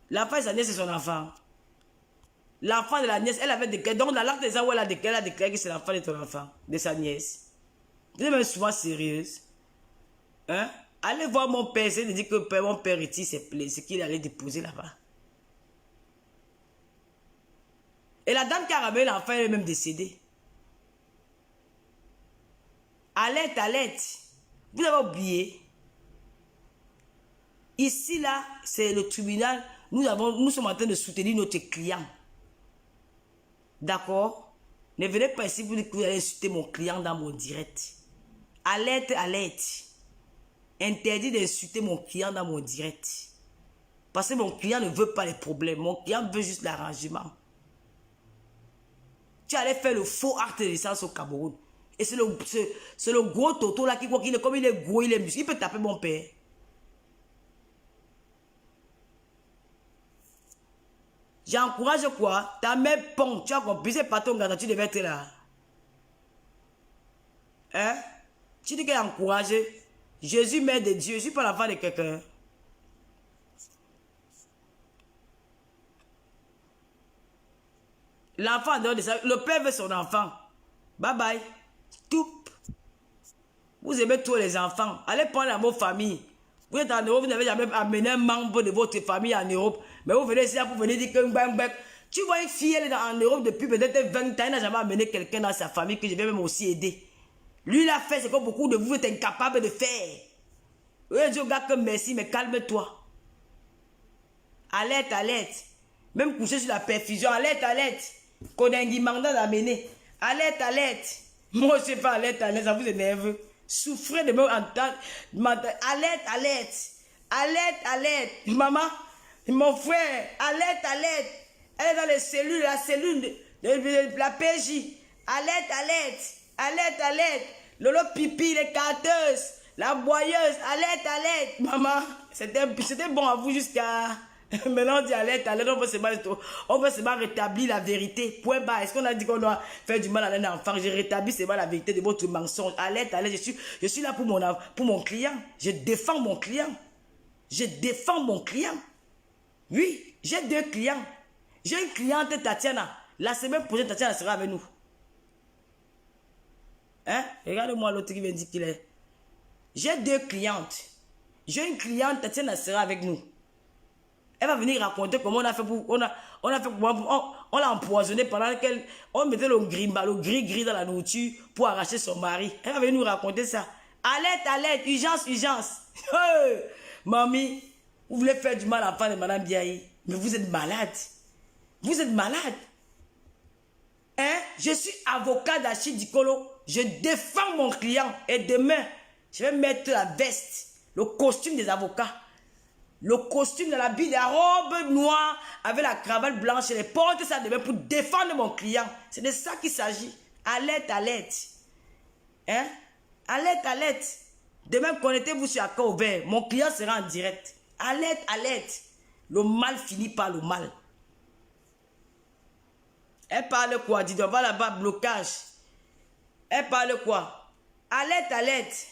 L'enfant de sa nièce, c'est son enfant. L'enfant de la nièce, elle avait déclaré. Donc, dans l'acte des ans où elle a déclaré que c'est l'enfant de ton enfant, de sa nièce. Vous êtes même souvent sérieuse. Hein? Allez voir mon père, c'est de dire que mon père retire ce qu'il allait déposer là-bas. Et la dame qui a ramené l'enfant, elle est même décédée. Alerte, alerte. Vous avez oublié. Ici, là, c'est le tribunal. Nous sommes en train de soutenir notre client. D'accord? Ne venez pas ici, vous dites que vous allez insulter mon client dans mon direct. Alerte, alerte. Interdit d'insulter mon client dans mon direct. Parce que mon client ne veut pas les problèmes. Mon client veut juste l'arrangement. Tu allais faire le faux acte de naissance au Cameroun. Et c'est le gros Toto là qui croit qu'il est comme il est gros, il est musclé. Il peut taper mon père. J'encourage quoi? Ta mère pont. Tu as compris, c'est pas ton gars, tu devais être là. Hein? Tu dis qu'elle est encouragée. Jésus, mère de Dieu. Je ne suis pas l'enfant de quelqu'un. L'enfant, le père veut son enfant. Bye bye. Tout. Vous aimez tous les enfants. Allez prendre dans vos familles. Vous êtes en Europe, vous n'avez jamais amené un membre de votre famille en Europe. Mais vous venez ici pour venir dire que tu vois une fille, elle est en Europe depuis peut-être 20 ans, elle n'a jamais amené quelqu'un dans sa famille que je vais même aussi aider. Lui, il a fait ce que beaucoup de vous êtes incapables de faire. Oui, Dieu, gars, que merci, mais calme-toi. Alerte, alerte. Même coucher sur la perfusion, alerte, alerte. Qu'on a un mandat d'amener. Alerte, alerte. Moi, je ne fais pas alerte, alerte, ça vous énerve. Souffrez de me entendre. Alerte, alerte. Alerte, alerte. Maman, mon frère, alerte, alerte. Elle est dans les cellules, la cellule de la PJ. Alerte, alerte. Alerte, alerte. Lolo pipi, les carteuses, la boyeuse. Alerte, alerte. Maman, c'était bon à vous jusqu'à... Maintenant on dit alerte, alerte, on veut seulement rétablir la vérité. Point bas. Est-ce qu'on a dit qu'on doit faire du mal à un enfant? J'ai rétabli seulement la vérité de votre mensonge. Alerte, alerte, je suis là pour mon client. Je défends mon client. Je défends mon client. Oui, j'ai 2 clients. J'ai une cliente, Tatiana. La semaine prochaine, Tatiana sera avec nous. Hein? Regarde-moi l'autre qui vient dire qu'il est. J'ai 2 clientes. J'ai une cliente, Tatiana sera avec nous. Elle va venir raconter comment on a fait pour... On l'a empoisonné pendant qu'elle... On mettait le gris dans la nourriture pour arracher son mari. Elle va venir nous raconter ça. Alerte, alerte, urgence, urgence. Mamie, vous voulez faire du mal à l'enfant de Madame Biaye. Mais vous êtes malade. Vous êtes malade. Hein? Je suis avocat d'Achille Dikolo. Je défends mon client. Et demain, je vais mettre la veste, le costume des avocats. Le costume de l'habit, la robe noire avec la cravate blanche et les portes, ça demain pour défendre mon client. C'est de ça qu'il s'agit. Alerte, alerte. Hein? Alerte, alerte. Demain, connectez-vous sur un cœur ouvert. Mon client sera en direct. Alerte, alerte. Le mal finit par le mal. Elle parle quoi? Dis donc, va là-bas, blocage. Elle parle quoi? Alerte, alerte.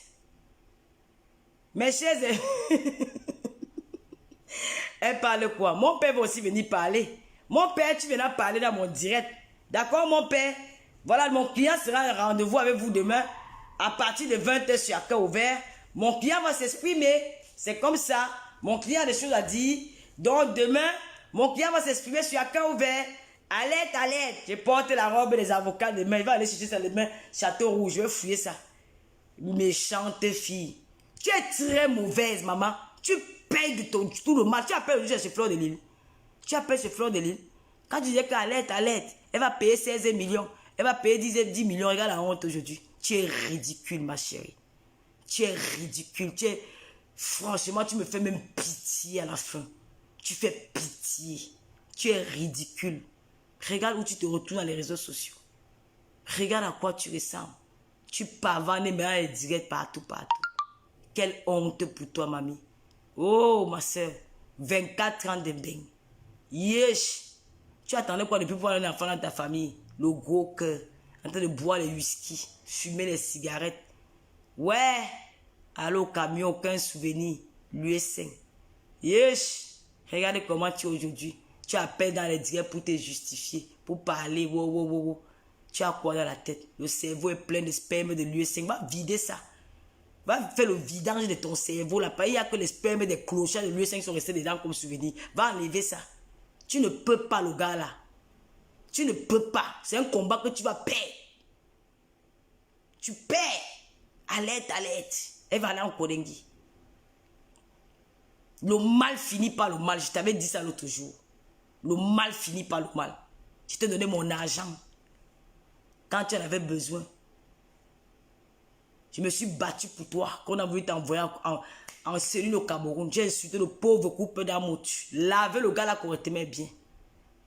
Mes chers... Elle parle quoi? Mon père va aussi venir parler. Mon père, tu viendras parler dans mon direct. D'accord, mon père? Voilà, mon client sera en rendez-vous avec vous demain. À partir de 20h sur Accra ouvert. Mon client va s'exprimer. C'est comme ça. Mon client a des choses à dire. Donc demain, mon client va s'exprimer sur Accra ouvert. Alerte, alerte. Je porte la robe des avocats demain. Il va aller chercher ça demain. Château Rouge. Je vais fouiller ça. Méchante fille. Tu es très mauvaise, maman. Tu payes de tout le mal. Tu appelles aujourd'hui chez Fleur de Lille. Tu appelles chez Fleur de Lille. Quand tu dis qu'alerte, alerte, elle va payer 16 millions. Elle va payer 10 millions. Regarde la honte aujourd'hui. Tu es ridicule, ma chérie. Tu es ridicule. Franchement, tu me fais même pitié à la fin. Tu fais pitié. Tu es ridicule. Regarde où tu te retrouves dans les réseaux sociaux. Regarde à quoi tu ressembles. Tu pavanes mais elle est direct partout, partout. Quelle honte pour toi, mamie. Oh, ma soeur. 24 ans de bain. Yesh. Tu attendais quoi depuis pour avoir un enfant dans ta famille? Le gros cœur. En train de boire les whisky. Fumer les cigarettes. Ouais. Aller au camion, aucun souvenir. l'US5. Yesh. Regardez comment tu es aujourd'hui. Tu appelles dans les directs pour te justifier. Pour parler. Wow, wow, wow, wow. Tu as quoi dans la tête? Le cerveau est plein de sperme de l'US5. Va vider ça. Va faire le vidange de ton cerveau là. Il n'y a que les spermes des clochards de l'US5 qui sont restés dedans comme souvenir. Va enlever ça. Tu ne peux pas, le gars là. Tu ne peux pas. C'est un combat que tu vas perdre. Tu perds. Alerte, alerte. Elle va aller en Kodengui. Le mal finit par le mal. Je t'avais dit ça l'autre jour. Le mal finit par le mal. Je t'ai donné mon argent. Quand tu en avais besoin. Je me suis battu pour toi. Quand on a voulu t'envoyer en cellule au Cameroun. J'ai insulté le pauvre couple d'amour. Lavez le gars là correctement bien.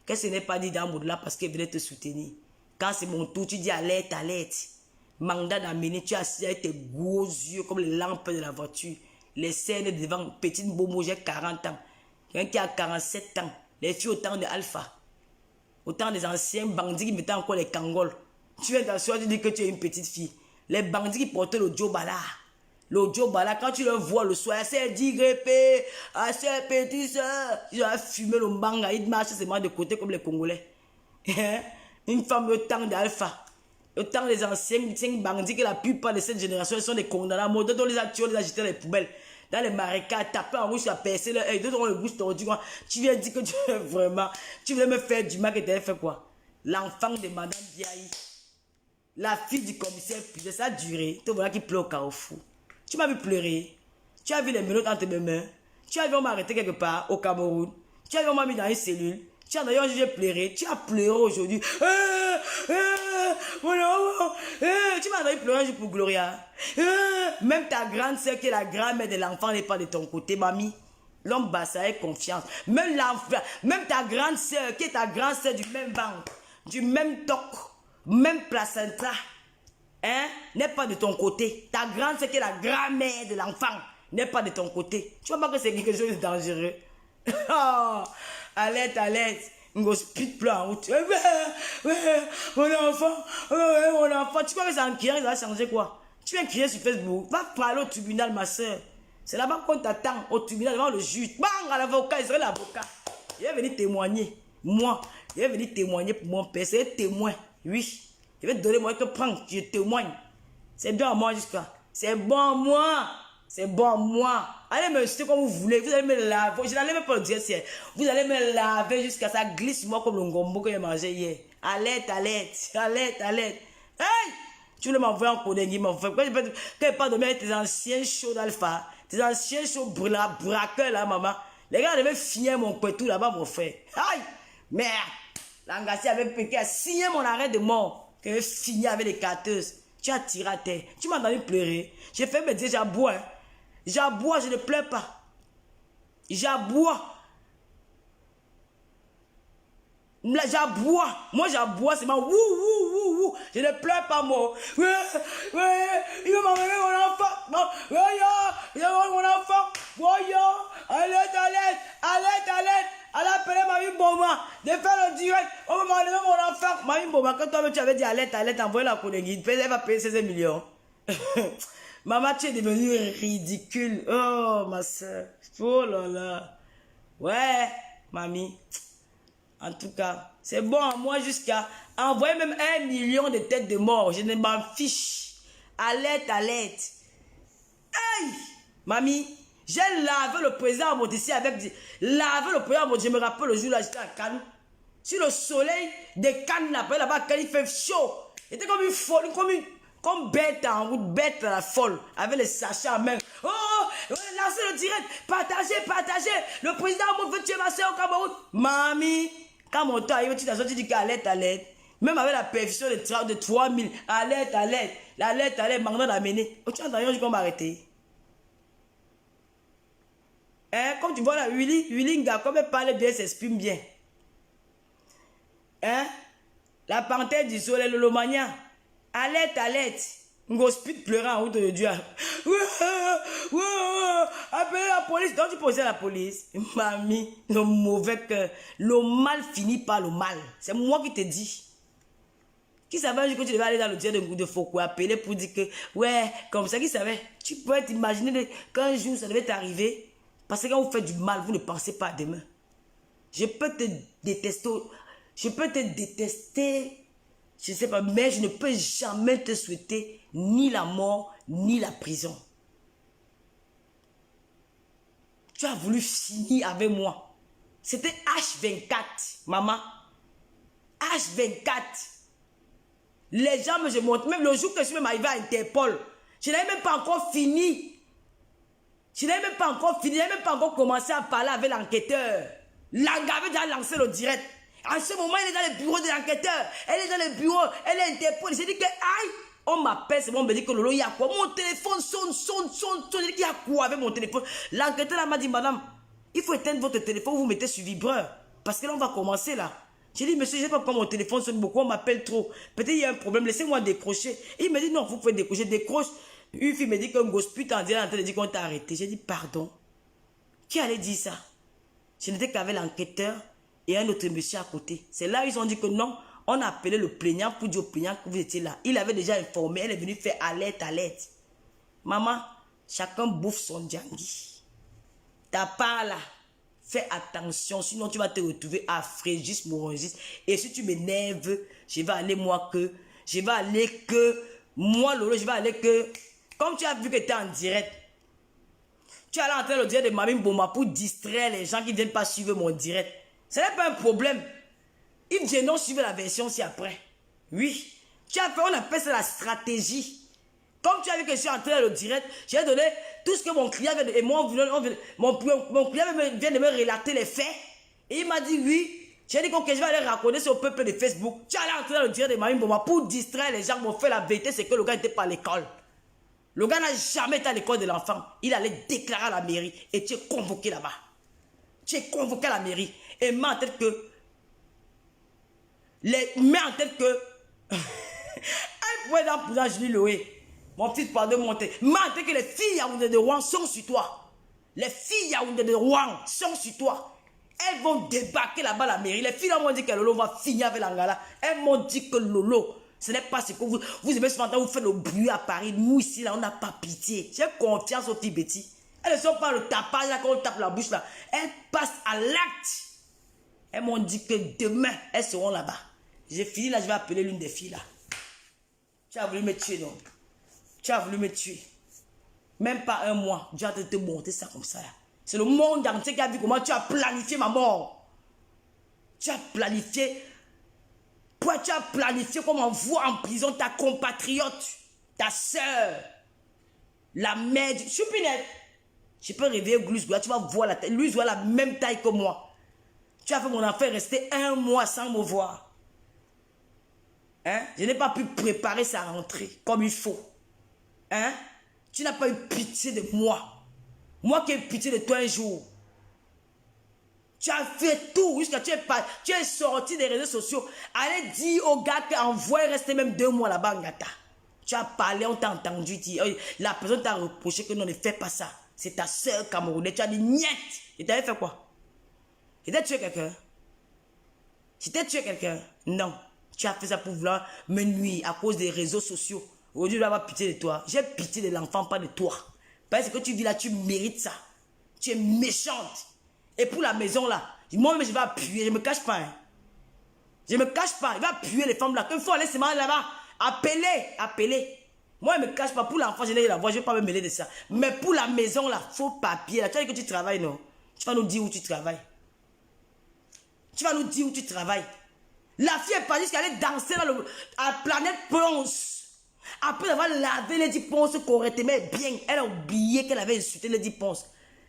Qu'est-ce que ce n'est pas dit d'amour là parce qu'il venait te soutenir. Quand c'est mon tour, tu dis alerte, alerte. Mandat d'amener, tu as assis avec tes gros yeux comme les lampes de la voiture. Les scènes devant, petite bomo, j'ai 40 ans. Quelqu'un qui a 47 ans. Les filles au temps de Alpha. Au temps des anciens bandits qui mettaient encore les kangols. Tu viens d'asseoir, tu dis que tu es une petite fille. Les bandits qui portaient le Djobala. Le Djobala, quand tu le vois le soir, c'est digrépé, assez petit soeur. Ils ont fumé le manga, ils marchent seulement de côté comme les Congolais. Une femme au temps d'Alpha. Au temps des anciens bandits, que la plupart de cette génération sont des condamnés à mort. D'autres, on les a tués, on les a jetés dans les poubelles. Dans les marécages, tapés en rouge, tu as percé leur œil. D'autres ont le bouche tordu. Tu viens dire que tu veux vraiment. Tu veux me faire du mal et tu as fait quoi? L'enfant de Madame Diaye. La fille du commissaire, puis ça a duré. Te voilà qui pleure au carrefour. Tu m'as vu pleurer. Tu as vu les menottes entre mes mains. Tu as vu on m'a arrêté quelque part au Cameroun. Tu as vu on m'a mis dans une cellule. Tu as d'ailleurs j'ai pleuré. Tu as pleuré aujourd'hui. Mon enfant. Tu m'as entendu pleurer un jour pour Gloria. Même ta grande soeur qui est la grand-mère de l'enfant n'est pas de ton côté, mamie. L'homme bassa ait confiance. Même ta grande soeur qui est ta grande soeur du même ventre, du même toc, même placenta, hein, n'est pas de ton côté. Ta grande soeur qui est la grand-mère de l'enfant n'est pas de ton côté. Tu vois pas que c'est quelque chose de dangereux. Alerte, alerte. Ngo speed plan en route. Mon enfant. Mon enfant. Tu crois que c'est en criant, ça va changer quoi? Tu viens crier sur Facebook. Va parler au tribunal, ma soeur. C'est là-bas qu'on t'attend au tribunal devant le juge. Bang, à l'avocat, il serait l'avocat. Il est venu témoigner. Moi, il est venu témoigner pour mon père. C'est un témoin. Oui. Je vais te donner moi que prendre. Je témoigne. C'est bien à moi jusqu'à. C'est bon à moi. C'est bon à moi. Allez me jeter comme vous voulez. Vous allez me laver. Je n'allais même pas le dire. Vous allez me laver jusqu'à ça glisse moi comme le gombo que j'ai mangé hier. Alerte, alerte. Alerte, alerte. Hey! Tu voulais m'envoyer en coding. Pourquoi tu peux pas dormir avec tes anciens shows d'alpha? Tes anciens shows braqueurs là, maman. Les gars devaient finir mon couteau là-bas, mon frère. Aïe! Merde! L'engassé avec Pékin a signé mon arrêt de mort. Que je finis avec les carteuses. Tu as tiré à terre. Tu m'as entendu pleurer. J'ai fait me dire, j'aboie. Hein. J'aboie, je ne pleure pas. J'aboie. J'aboie. Moi, j'aboie, c'est ma wouh, wouh, wouh, wouh. Je ne pleure pas, moi. Il va m'enlever mon enfant. Il va mon enfant. Alerte, alerte, alerte, alerte. Elle a appelé Mamie Boma de faire le direct. On va m'enlever mon enfant. Mamie Boma, quand toi tu avais dit alerte, alerte, envoyez la collègue. Elle va payer 16 millions. Maman, tu es devenue ridicule. Oh, ma soeur. Oh là là. Ouais, mamie. En tout cas, c'est bon à moi jusqu'à envoyer même 1 million de têtes de mort. Je ne m'en fiche. Alerte, alerte. Hey, mamie. J'ai lavé le président à Montécier avec... Lavé le président à Montécier. Je me rappelle le jour là, j'étais à Cannes. Sur le soleil de Cannes, là-bas, à Cannes, il fait chaud. J'étais comme une folle, comme bête en route, bête à la folle, avec les sachets en main. Oh, lancez le direct, partagez, partagez. Le président veut tuer ma soeur au Cameroun. Mamie, quand mon temps arrive, tu t'as sorti, tu dis qu'alerte, alerte. Même avec la perfusion de 3000, alerte, alerte. L'alerte, alerte, maintenant d'amener. Oh, tu as entendu qu'on m'a arrêté. Hein, comme tu vois là, Willy Nga, comme elle parle bien, s'exprime bien. Hein? La panthère du soleil, le Lomania. Alerte, alerte. Ngospit pleurant en route de Dieu. Appelez la police. Donc tu posais la police. Mamie, le mauvais cœur. Le mal finit par le mal. C'est moi qui te dis. Qui savait un jour que tu devais aller dans le dieu de Foucault, appeler pour dire que, ouais, comme ça, qui savait? Tu peux t'imaginer qu'un jour ça devait t'arriver. Parce que quand vous faites du mal, vous ne pensez pas à demain. Je peux te détester. Je peux te détester. Je ne sais pas, mais je ne peux jamais te souhaiter ni la mort, ni la prison. Tu as voulu finir avec moi. C'était H24, maman. H24. Les gens me montrent, même le jour que je suis même arrivé à Interpol, je n'avais même pas encore fini. Je n'avais même pas encore fini, je n'avais même pas encore commencé à parler avec l'enquêteur. L'Anga avait déjà lancé le direct. En ce moment, elle est dans le bureau de l'enquêteur. Elle est dans le bureau, elle est Interpol. J'ai dit que, aïe, on m'appelle, c'est bon, on me dit que Lolo, il y a quoi? Mon téléphone sonne. J'ai dit qu'il y a quoi avec mon téléphone? L'enquêteur m'a dit, madame, il faut éteindre votre téléphone, vous mettez sur vibreur. Parce que là, on va commencer là. J'ai dit, monsieur, je ne sais pas pourquoi mon téléphone sonne beaucoup, on m'appelle trop. Peut-être il y a un problème, laissez-moi décrocher. Il me dit, non, vous pouvez décrocher, décroche. Une fille me dit qu'un gosse pute en train de dire qu'on t'a arrêté. J'ai dit, pardon. Qui allait dire ça? Je n'étais qu'avec l'enquêteur et un autre monsieur à côté. C'est là où ils ont dit que non, on a appelé le plaignant pour dire au plaignant que vous étiez là. Il avait déjà informé, elle est venue faire alerte, alerte. Maman, chacun bouffe son djangui. Ta part là, fais attention, sinon tu vas te retrouver à Frégis, Morangis. Et si tu m'énerves, je vais aller Lolo, je vais aller que, comme tu as vu que tu es en direct, tu allais entrer le direct de Mamie Boma pour distraire les gens qui ne viennent pas suivre mon direct. Ce n'est pas un problème. Ils viendront suivre la version aussi après. Oui. Tu as fait, on appelle ça la stratégie. Comme tu as vu que je suis entré dans le direct, j'ai donné tout ce que mon client vient de, et moi, mon client vient de me relater les faits. Et il m'a dit oui, J'ai dit que je vais aller raconter sur le peuple de Facebook. Tu allais entrer dans le direct de Mamie Mboma pour distraire les gens. Pour faire la vérité, c'est que le gars n'était pas à l'école. Le gars n'a jamais été à l'école de l'enfant. Il allait déclarer à la mairie et tu es convoqué là-bas. Tu es convoqué à la mairie et mets en tête que... Mets en tête que... Un point d'en pour Julie Loé. Mon fils, pardon, monter. Mets en tête que les filles Yaoundé de Rouen sont sur toi. Les filles Yaoundé de Rouen sont sur toi. Elles vont débarquer là-bas à la mairie. Les filles m'ont dit que Lolo va finir avec l'Angala. Elles m'ont dit que Lolo, ce n'est pas ce que vous aimez souvent vous faites le bruit à Paris. Nous ici, là, on n'a pas pitié. J'ai confiance aux filles Betty. Elles ne sont pas le tapage là, quand on tape la bouche là. Elles passent à l'acte. Elles m'ont dit que demain, elles seront là-bas. J'ai fini là, je vais appeler l'une des filles là. Tu as voulu me tuer, non? Tu as voulu me tuer. Même pas un mois, Dieu a te monter ça comme ça là. C'est le monde entier qui a vu comment tu as planifié ma mort. Tu as planifié. Pourquoi tu as planifié comme envoie en prison ta compatriote, ta soeur, la mère du Choupinette. Je peux réveiller Glus, tu vas voir la taille. Lui, voit la même taille que moi. Tu as fait mon enfant rester un mois sans me voir. Hein? Je n'ai pas pu préparer sa rentrée comme il faut. Hein? Tu n'as pas eu pitié de moi. Moi qui ai pitié de toi un jour. Tu as fait tout jusqu'à tu es sorti des réseaux sociaux. Allez dire aux gars qu'envoie rester même 2 mois là-bas en Gata. Tu as parlé, on t'a entendu dire. La personne t'a reproché que non, ne fais pas ça. C'est ta soeur camerounaise. Tu as dit niet. Et t'avais fait quoi? Tu t'es tué quelqu'un? Tu t'es tué quelqu'un? Non. Tu as fait ça pour vouloir me nuire à cause des réseaux sociaux. Aujourd'hui, je vais avoir pitié de toi. J'ai pitié de l'enfant, pas de toi. Parce que tu vis là, tu mérites ça. Tu es méchante. Et pour la maison là, moi-même je vais appuyer, je ne me cache pas. Hein. Je ne me cache pas, il va appuyer les femmes là. Il faut aller se marier là-bas. Appeler. Moi je ne me cache pas. Pour l'enfant, je n'ai la voix, je ne vais pas me mêler de ça. Mais pour la maison là, faux papier là. Tu as dit que tu travailles, non? Tu vas nous dire où tu travailles. Tu vas nous dire où tu travailles. La fille est partie jusqu'à aller danser dans la planète Ponce. Après avoir lavé Lady Ponce correctement bien, elle a oublié qu'elle avait insulté Lady Ponce.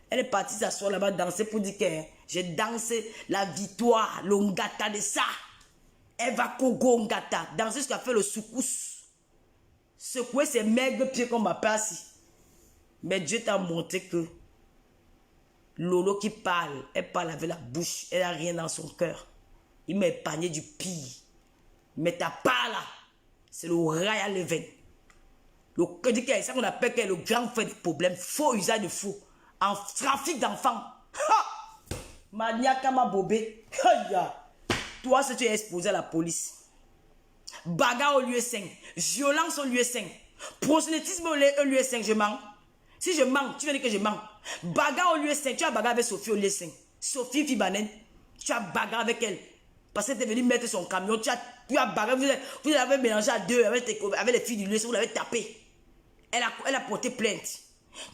Elle est partie s'asseoir là-bas danser pour dire que j'ai dansé la victoire, le ngata de ça. Elle va Kogo ngata, danser jusqu'à faire le soukous. Secouer ses maigres pieds comme ma passe. Mais Dieu t'a montré que Lolo qui parle, elle parle avec la bouche, elle n'a rien dans son cœur. Il m'a épargné du pire. Mais ta part là, c'est le Royal Leven. C'est ça qu'on appelle le grand fait de problème. Faux usage de faux. En trafic d'enfants. Maniaka ma bobé. Toi, si tu es exposé à la police. Bagarre au lieu 5. Violence au lieu 5. Prosélytisme au lieu 5. Je mens. Si je mens, tu veux dire que je mens. Bagarre au lieu 5. Tu as bagarre avec Sophie au lieu 5. Sophie Fibanen. Tu as bagarre avec elle. Parce que tu es venu mettre son camion. Tu as bagarre. Vous l'avez mélangé à deux avec les filles du lieu. Vous l'avez tapé. Elle a porté plainte.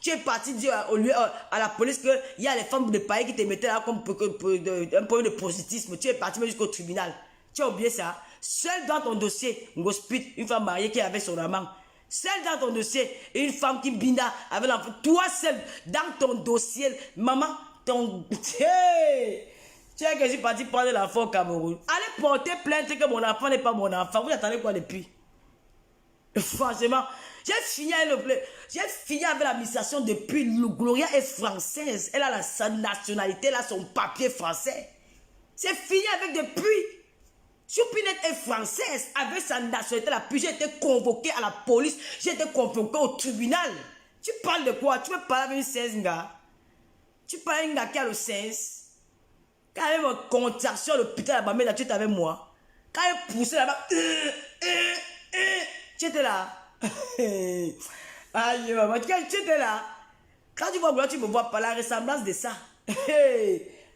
Tu es parti dire à la police qu'il y a les femmes de Paris qui te mettaient là comme un problème de prosélytisme. Tu es parti même jusqu'au tribunal. Tu as oublié ça. Seul dans ton dossier, une femme mariée qui avait son amant. Seul dans ton dossier, une femme qui binda avec l'enfant. Toi seul dans ton dossier, maman, ton... Hey! Tu sais que je suis parti prendre l'enfant au Cameroun. Allez porter plainte que mon enfant n'est pas mon enfant. Vous attendez quoi depuis? Franchement, j'ai fini avec l'administration depuis. Gloria est française. Elle a sa nationalité, elle a son papier français. C'est fini avec depuis. Choupinette est française avec sa nationalité là. Puis j'ai été convoqué à la police. J'ai été convoqué au tribunal. Tu parles de quoi? Tu veux parler avec une 16 gars? Tu parles avec un gars qui a le 16. Quand il y avait une contraction à l'hôpital là-bas, mais là tu étais avec moi. Quand il poussait là-bas, tu étais là. Aïe, maman, tu étais là. Quand tu vois moi, tu me vois pas la ressemblance de ça.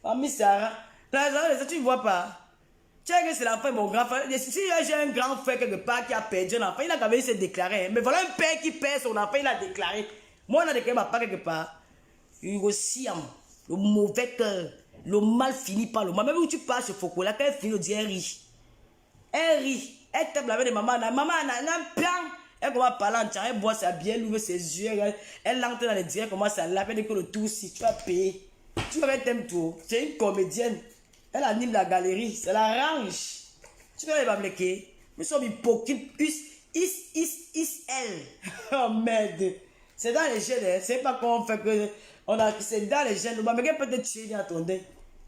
Mamie Sarah, la ressemblance de ça, tu ne vois pas. Tu sais que c'est l'enfant, mon grand frère. Si j'ai un grand frère quelque part qui a perdu un enfant, il a quand même se déclarer. Mais voilà un père qui perd son enfant, il a déclaré. Moi, on a déclaré ma part quelque part. Il aussi, le mauvais cœur. Le mal finit par le mal. Même où tu passes ce Foucault là, quand elle finit, on dit elle rit. Elle rit. Elle tape la main de maman. Maman a un plan. Elle commence à parler en tchant. Elle boit sa bière, elle ouvre ses yeux. Elle entre dans les directs, commence à laver. Elle dit que le tout si tu vas payer. Tu vas mettre un tour. C'est une comédienne. Elle anime la galerie. C'est la range. Tu peux pas bloquer. Nous sommes hypocrites. Elle. Oh merde. C'est dans les gènes. Hein. C'est pas comment on fait que. C'est dans les gènes. Mais quelqu'un peut te tuer, attendez.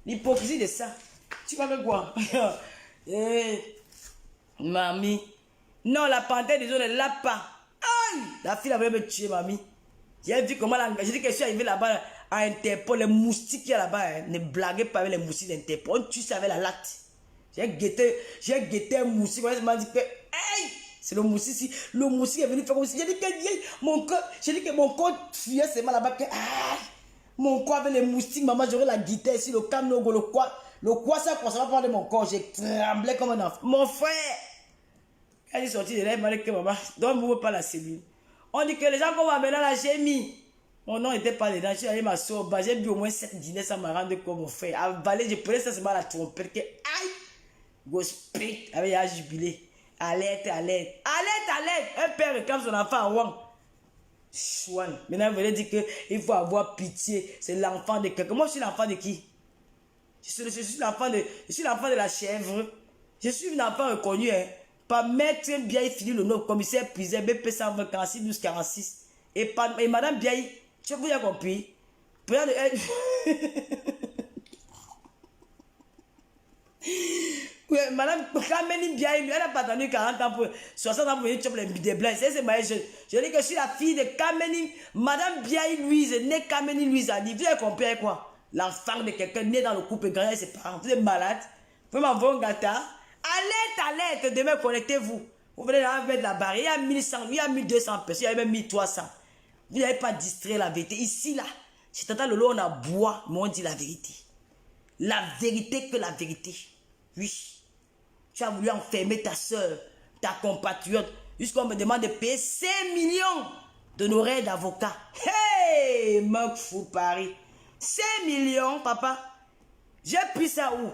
L'hypocrisie de ça. Tu vas faire quoi? Mamie. Non, la panthère des autres ne l'a pas. Aïe! La fille avait me tuer, mamie. J'ai vu comment j'ai dit que je suis arrivé là-bas à Interpol. Les moustiques qu'il y a là-bas, hein, ne blaguez pas avec les moustiques d'Interpol. On tue ça avec la latte. J'ai guetté un moustique. On m'a dit que, hey! C'est le moustique ici. Le moustique est venu faire comme si. J'ai dit que mon corps fuyait seulement là-bas. Mon corps avec les moustiques, maman, j'aurais la guitare ici, le camnogo, le quoi ça va prendre mon corps. J'ai tremblé comme un enfant. Mon frère! Quand il est sorti de là, il m'a dit que maman, donne-moi pas la cellule. On dit que les gens qu'on va amener là, j'ai mis. Mon nom n'était pas dedans. Je suis allé m'asseoir. J'ai bu au moins 7 dîners sans me rendre comme mon frère. Avalé, je prenais ça, c'est mal la trompette. Aïe! Go speak. Avec un jubilé. Alerte, alerte. Alerte, alerte. Un père réclame son enfant à Wang. Chouane. Maintenant, vous voulez dire qu'il faut avoir pitié. C'est l'enfant de quelqu'un. Moi, je suis l'enfant de qui? Je suis l'enfant de la chèvre. Je suis un enfant reconnu, hein. Par maître Biaï Philippe le nom commissaire priseur BP 120 46 12 46 et madame Biaï, tu vous avez compris? Ouais, madame Kameni Biaï, elle n'a pas attendu 40 ans pour 60 ans pour venir choper les blancs. C'est je dis que je suis la fille de Kameni, madame Biaï Louise, née Kameni Louise Ali. Vous avez compris quoi? L'enfant de quelqu'un né dans le couple grand et ses parents. Vous êtes malade? Vous pouvez m'envoyer un gâteau? Alerte, demain connectez-vous. Vous venez là mettre la barre. Il y a 1100, il y a 1200 personnes, il y a même 1300. Vous n'avez pas distrait la vérité. Ici, là, c'est tata le lot, on a bois, mais on dit la vérité. La vérité que la vérité. Oui. Tu as voulu enfermer ta soeur, ta compatriote, jusqu'on me demande de payer 5 millions d'honoraires d'avocat. Hey, me fou Paris. 5 millions, papa. J'ai pris ça où?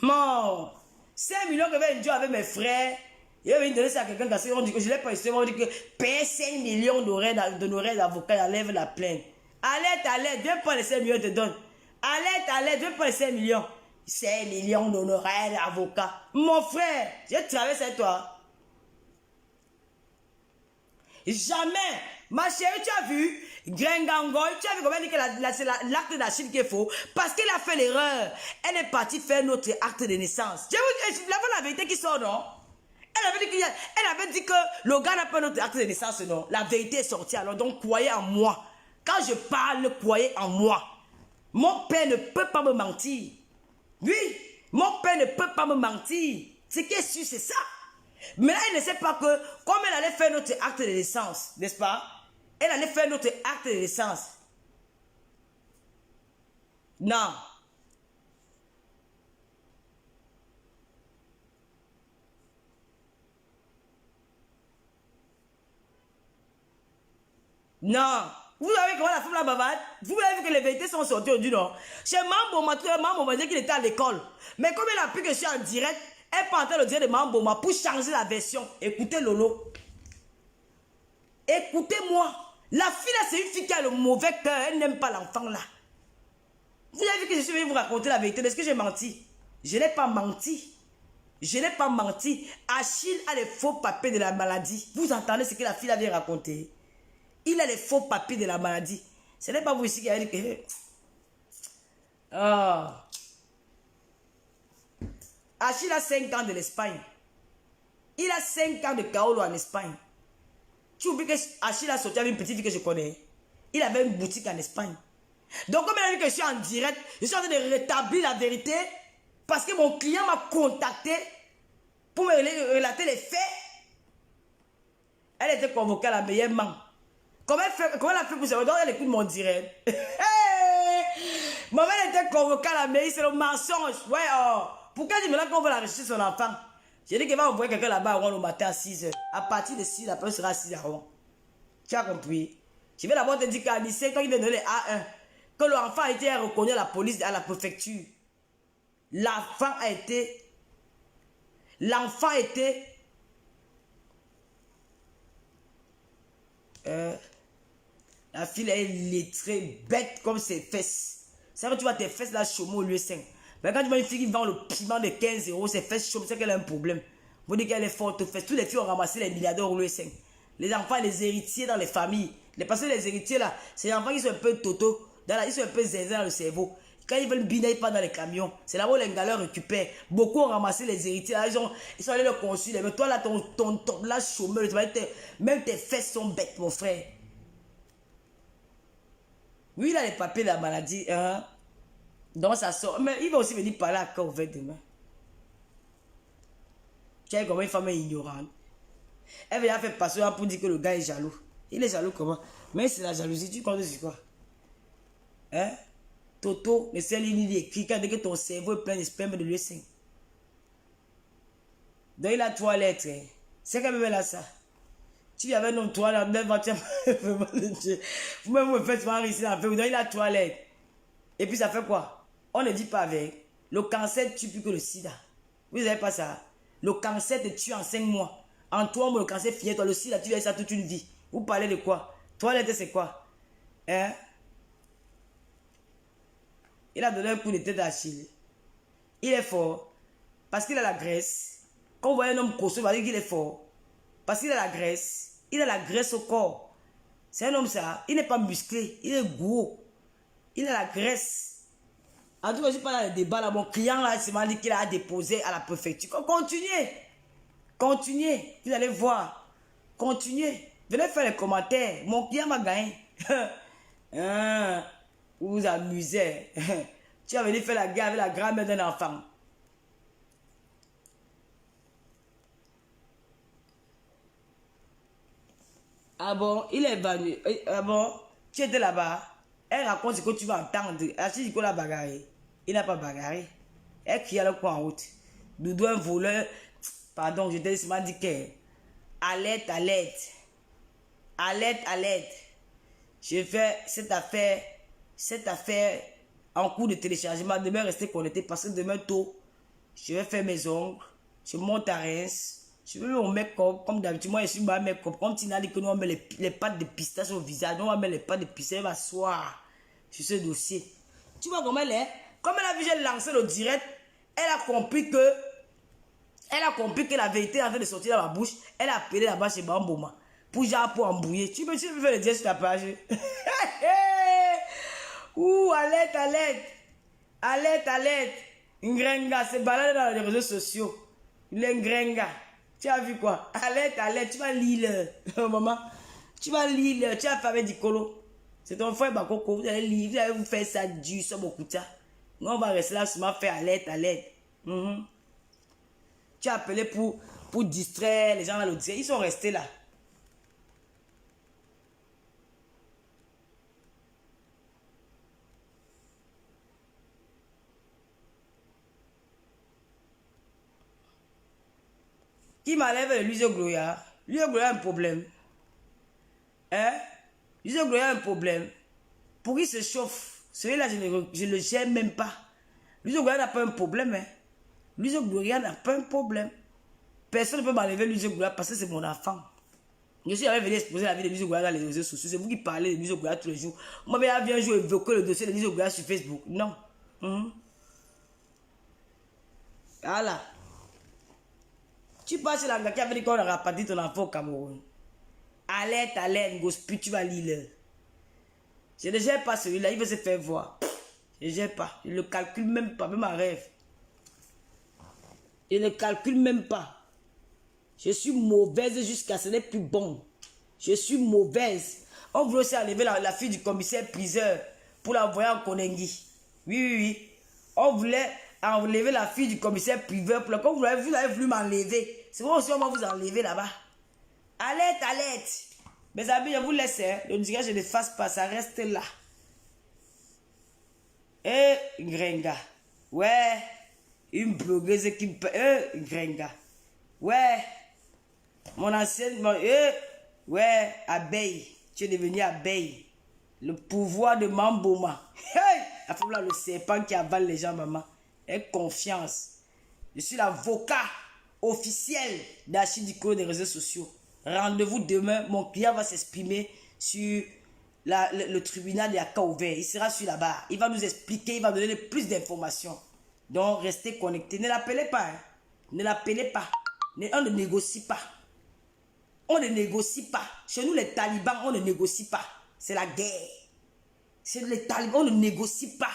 Mort. 5 millions que j'avais joué avec mes frères. Il avait donné ça à quelqu'un parce qu'on dit que je ne l'ai pas essayé. On dit que payer 5 millions d'honoraires d'avocat, enlève la plainte. Alerte, viens pas les 5 millions, je te donne. Alerte, viens pas les 5 millions. 5 millions d'honoraires d'avocat. Mon frère, j'ai traversé avec toi. Jamais. Ma chérie, tu as vu Grengangoy, tu as vu comment il dit que c'est l'acte d'Achille qu'il faut. Parce qu'elle a fait l'erreur. Elle est partie faire notre acte de naissance. Je vous dis, la vérité qui sort, non? Elle avait dit que le gars n'a pas notre acte de naissance, non? La vérité est sortie, alors donc croyez en moi. Quand je parle, croyez en moi. Mon père ne peut pas me mentir. Oui, mon père ne peut pas me mentir. Ce qui est sûr, c'est ça. Mais là, elle ne sait pas que, comme elle allait faire notre acte de naissance, n'est-ce pas? Elle allait faire notre acte de naissance. Non. Non. Vous avez comment la femme la bavarde? Vous avez vu que les vérités sont sorties aujourd'hui, non? Chez Mambo m'a dit qu'il était à l'école. Mais comme elle a pu que je suis en direct, elle partait le direct de Mambo pour changer la version. Écoutez Lolo. Écoutez-moi. La fille là, c'est une fille qui a le mauvais cœur. Elle n'aime pas l'enfant là. Vous avez vu que je suis venu vous raconter la vérité. Est-ce que j'ai menti? Je n'ai pas menti. Je n'ai pas menti. Achille a les faux papiers de la maladie. Vous entendez ce que la fille avait raconté? Il a les faux papiers de la maladie. Ce n'est pas vous ici qui avez dit que... Oh. Achille a 5 ans de l'Espagne. Il a 5 ans de Kaolo en Espagne. Tu oublies que Achille a sorti avec une petite fille que je connais. Il avait une boutique en Espagne. Donc comme elle a dit que je suis en direct, je suis en train de rétablir la vérité parce que mon client m'a contacté pour me relater les faits. Elle était convoquée à la meilleure main. Comment elle a fait pour savoir? Donc elle écoute mon direct. Maman elle était convoquée à la mairie, c'est le mensonge. Ouais, oh. Pourquoi dis maintenant qu'on veut la rechercher son enfant? J'ai dit qu'elle va envoyer quelqu'un là-bas le matin à 6 h. À partir de 6 h, après sera à 6 h. Tu as compris? Je vais d'abord te dire qu'à lycée, quand il vient de donner A1, que l'enfant a été reconnu à la police, à la préfecture. L'enfant a été... La fille elle est lettrée, bête comme ses fesses. C'est vrai que tu vois tes fesses là, chameau au lieu 5. Mais quand tu vois une fille qui vend le piment de 15 euros, c'est fesses chaudes, c'est qu'elle a un problème. Vous dites qu'elle est forte fesses. Toutes les filles ont ramassé les milliardaires au lieu 5. Les enfants, les héritiers dans les familles. Parce que les héritiers là, c'est les enfants qui sont un peu toto, ils sont un peu zinzin dans le cerveau. Quand ils veulent biner, ils partent dans les camions. C'est là où les galères récupèrent. Beaucoup ont ramassé les héritiers. Là, ils sont allés le consulter. Mais toi là, ton là, chômeur, même tes fesses sont bêtes, mon frère. Oui, il a les papiers de la maladie. Hein? Donc ça sort. Mais il va aussi venir parler à quand ouvert demain. Tu sais comment une femme est ignorante. Elle vient faire passer pour dire que le gars est jaloux. Il est jaloux comment? Mais c'est la jalousie, tu comptes sur quoi? Hein? Toto, mais c'est l'idée écrit quand que ton cerveau est plein de sperme de l'US5. Donc il a 3 lettres. Hein? C'est quand même là ça. Tu avais non 3 lettres, vous-même vous faites souvent ici dans le donc il a 3 lettres. Et puis ça fait quoi? On ne dit pas avec. Le cancer tue plus que le sida. Vous n'avez pas ça? Le cancer te tue en 5 mois. En 3 mois, le cancer finit. Toi, le sida, tu as ça toute une vie. Vous parlez de quoi? 3 lettres, c'est quoi? Hein? Il a donné un coup de tête à Achille. Il est fort. Parce qu'il a la graisse. Quand vous voyez un homme costaud, vous allez dire qu'il est fort. Parce qu'il a la graisse. Il a la graisse au corps. C'est un homme ça. Il n'est pas musclé. Il est gros. Il a la graisse. En tout cas, je ne suis pas dans le débat là. Mon client là, il m'a dit qu'il a déposé à la préfecture. Continuez. Continuez. Vous allez voir. Continuez. Venez faire les commentaires. Mon client m'a gagné. Vous vous amusez. Tu as venu faire la guerre avec la grand-mère d'un enfant. Ah bon, il est venu. Ah bon, tu étais là-bas. Elle raconte ce que tu vas entendre. Elle dit qu'il a bagarré. Il n'a pas bagarré. Elle crie à le coin en route. Doudou un voleur. Pardon, je t'ai dit que. Alerte, alerte. Alerte, alerte. Je fais cette affaire en cours de téléchargement. Demain, rester connecté parce que demain tôt, je vais faire mes ongles. Je monte à Reims. Je vais mon make-up. Comme d'habitude, moi, je suis ma make-up. Comme tu n'as dit que nous, on met les pattes de pistache au visage. Nous, on met les pattes de pistache. Elle va s'asseoir sur ce dossier. Tu vois comment elle est? Comme elle a vu, j'ai lancé le direct. Elle a compris que la vérité est en train de sortir dans ma bouche. Elle a appelé là-bas chez Bamboma. Pour embrouiller. Tu peux faire le direct sur ta page. Ouh, alerte, alerte. Alerte, alerte. Ngrenga se balade dans les réseaux sociaux. Il est Ngrenga. Tu as vu quoi? Alerte, alerte. Tu vas lire. Maman. Tu vas lire. Tu vas faire du colo. C'est ton frère Bakoko. Vous allez lire. Vous allez vous faire ça du sur beaucoup de ça. Nous, on va rester là seulement faire alerte, alerte. Tu as appelé pour distraire les gens dans le direct. Ils sont restés là. Qui m'enlève le Luisio Gloria? Luisio Gloria a un problème. Hein? Luisio Gloria a un problème. Pour qu'il se chauffe, celui-là, je ne le gère même pas. Luisio Gloria n'a pas un problème. Hein? Luisio Gloria n'a pas un problème. Personne ne peut m'enlever Luisio Gloria parce que c'est mon enfant. Je suis venu exposer la vie de Luisio Gloria dans les réseaux sociaux. C'est vous qui parlez de Luisio Gloria tous les jours. Moi, je viens un jour évoquer le dossier de Luisio Gloria sur Facebook. Non. Voilà. Tu passes sur la gars qui avait dit qu'on a rapatrié ton enfant au Cameroun. Alerte, alerte, gospel, tu vas lire. Je ne gère pas celui-là, il veut se faire voir. Je ne gère pas, je ne le calcule même pas, même en rêve. Je ne calcule même pas. Je suis mauvaise jusqu'à ce n'est plus bon. Je suis mauvaise. On voulait aussi enlever la fille du commissaire priseur pour l'envoyer en Konengi. Oui. On voulait enlever la fille du commissaire priseur. Quand vous avez voulu m'enlever, c'est moi aussi on va vous enlever là-bas. Alerte, alerte. Mes amis, je vous laisse. Hein. Le direct, je ne fasse pas, ça reste là. Grenga. Ouais. Une blogueuse qui me... Grenga. Ouais. Mon ancienne... ouais, abeille. Tu es devenu abeille. Le pouvoir de Mamboma. Hey! La femme là, le serpent qui avale les gens, maman. Aie confiance. Je suis l'avocat officiel d'Achille Dicolo des réseaux sociaux. Rendez-vous demain. Mon client va s'exprimer sur le tribunal de Yaka ouvert. Il sera sur la barre. Il va nous expliquer, il va donner plus d'informations. Donc, restez connectés. Ne l'appelez pas. Hein. Ne l'appelez pas. On ne négocie pas. On ne négocie pas. Chez nous, les talibans, on ne négocie pas. C'est la guerre. Chez les talibans, on ne négocie pas.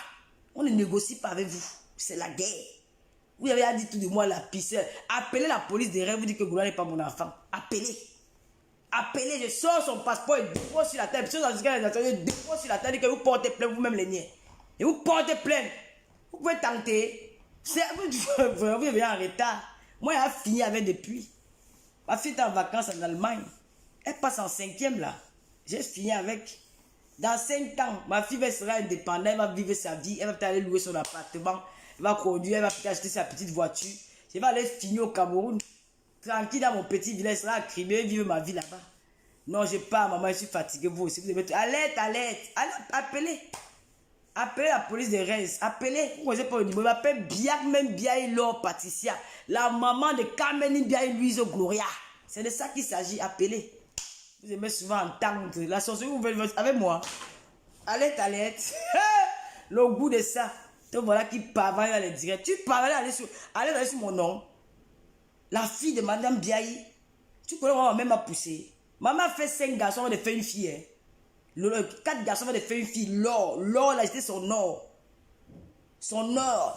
On ne négocie pas avec vous. C'est la guerre. Vous avez dit tout de moi, la piscine. Appelez la police des rêves, vous dites que Goula n'est pas mon enfant. Appelez. Appelez, je sors son passeport et dépose sur la table. Je dépose sur la table et que vous portez plainte vous-même les niais. Et vous portez plainte. Vous pouvez tenter. Vous venez en retard. Moi, j'ai fini avec depuis. Ma fille est en vacances en Allemagne. Elle passe en 5e là. J'ai fini avec. Dans 5 ans, ma fille sera indépendante. Elle va vivre sa vie. Elle va peut-être aller louer son appartement. Elle va conduire. Elle va peut-être acheter sa petite voiture. Je vais aller finir au Cameroun. Tranquille dans mon petit village. Je serai à Crimée. Vivre ma vie là-bas. Non, je pars, maman. Je suis fatigué. Vous aussi. Vous devez... Alerte, alerte. Appelez. Appelez la police de Reims. Appelez. Vous ne connaissez pas le numéro. Appelez Biak, même Biaï Laure Patricia. La maman de Carmen Biaï Louise Gloria. C'est de ça qu'il s'agit. Appelez. Vous aimez souvent entendre la sorcière. Vous venez avec moi. Alerte, alerte. Le goût de ça. Donc voilà qui parle dans les directs. Tu parles, allez sur mon nom. La fille de Madame Biaï. Tu connais, maman même m'a poussé. Maman fait 5 garçons, elle a fait une fille. Hein. 4 garçons avaient fait une fille, Laure. Laure, là, c'était son or. Son or.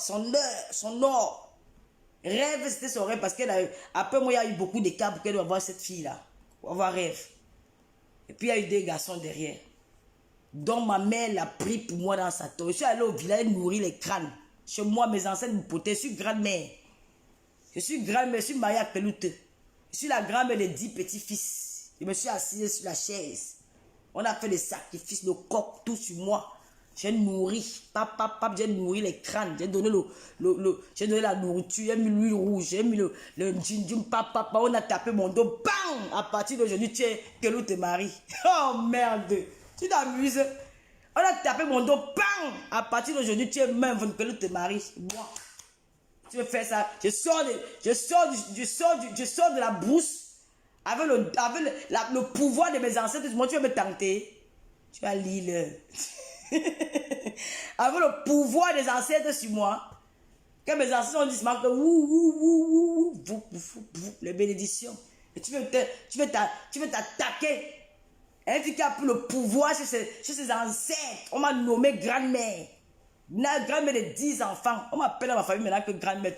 Rêve, c'était son rêve parce qu'après moi, il y a eu beaucoup de cas pour qu'elle doit avoir cette fille-là. Pour avoir rêve. Et puis, il y a eu des garçons derrière. Donc, ma mère l'a pris pour moi dans sa tombe. Je suis allé au village nourrir les crânes. Chez moi, mes ancêtres me potaient. Je suis grand-mère. Je suis mariée à Peloute. Je suis la grand-mère des 10 petits-fils. Je me suis assise sur la chaise. On a fait des sacrifices, le coq, tout sur moi. J'ai nourri, j'ai nourri les crânes. J'ai donné j'ai donné la nourriture, j'ai mis l'huile rouge, j'ai mis le djinjum, papa. On a tapé mon dos, bang! À partir d'aujourd'hui, tu es Kelou te marie. Oh merde! Tu t'amuses? On a tapé mon dos, bang! À partir d'aujourd'hui, tu es même Kelou te marie. Moi, tu veux faire ça? Je sors de la brousse. Avec le pouvoir de mes ancêtres, moi tu vas me tenter. Tu vas lire. Avec le pouvoir des ancêtres sur moi. Quand mes ancêtres ont dit que les bénédictions. Et tu veux t'attaquer. Un qui a pris le pouvoir sur ses ancêtres. On m'a nommé grand-mère. Grand-mère de 10 enfants. On m'appelle dans ma famille maintenant que grand-mère.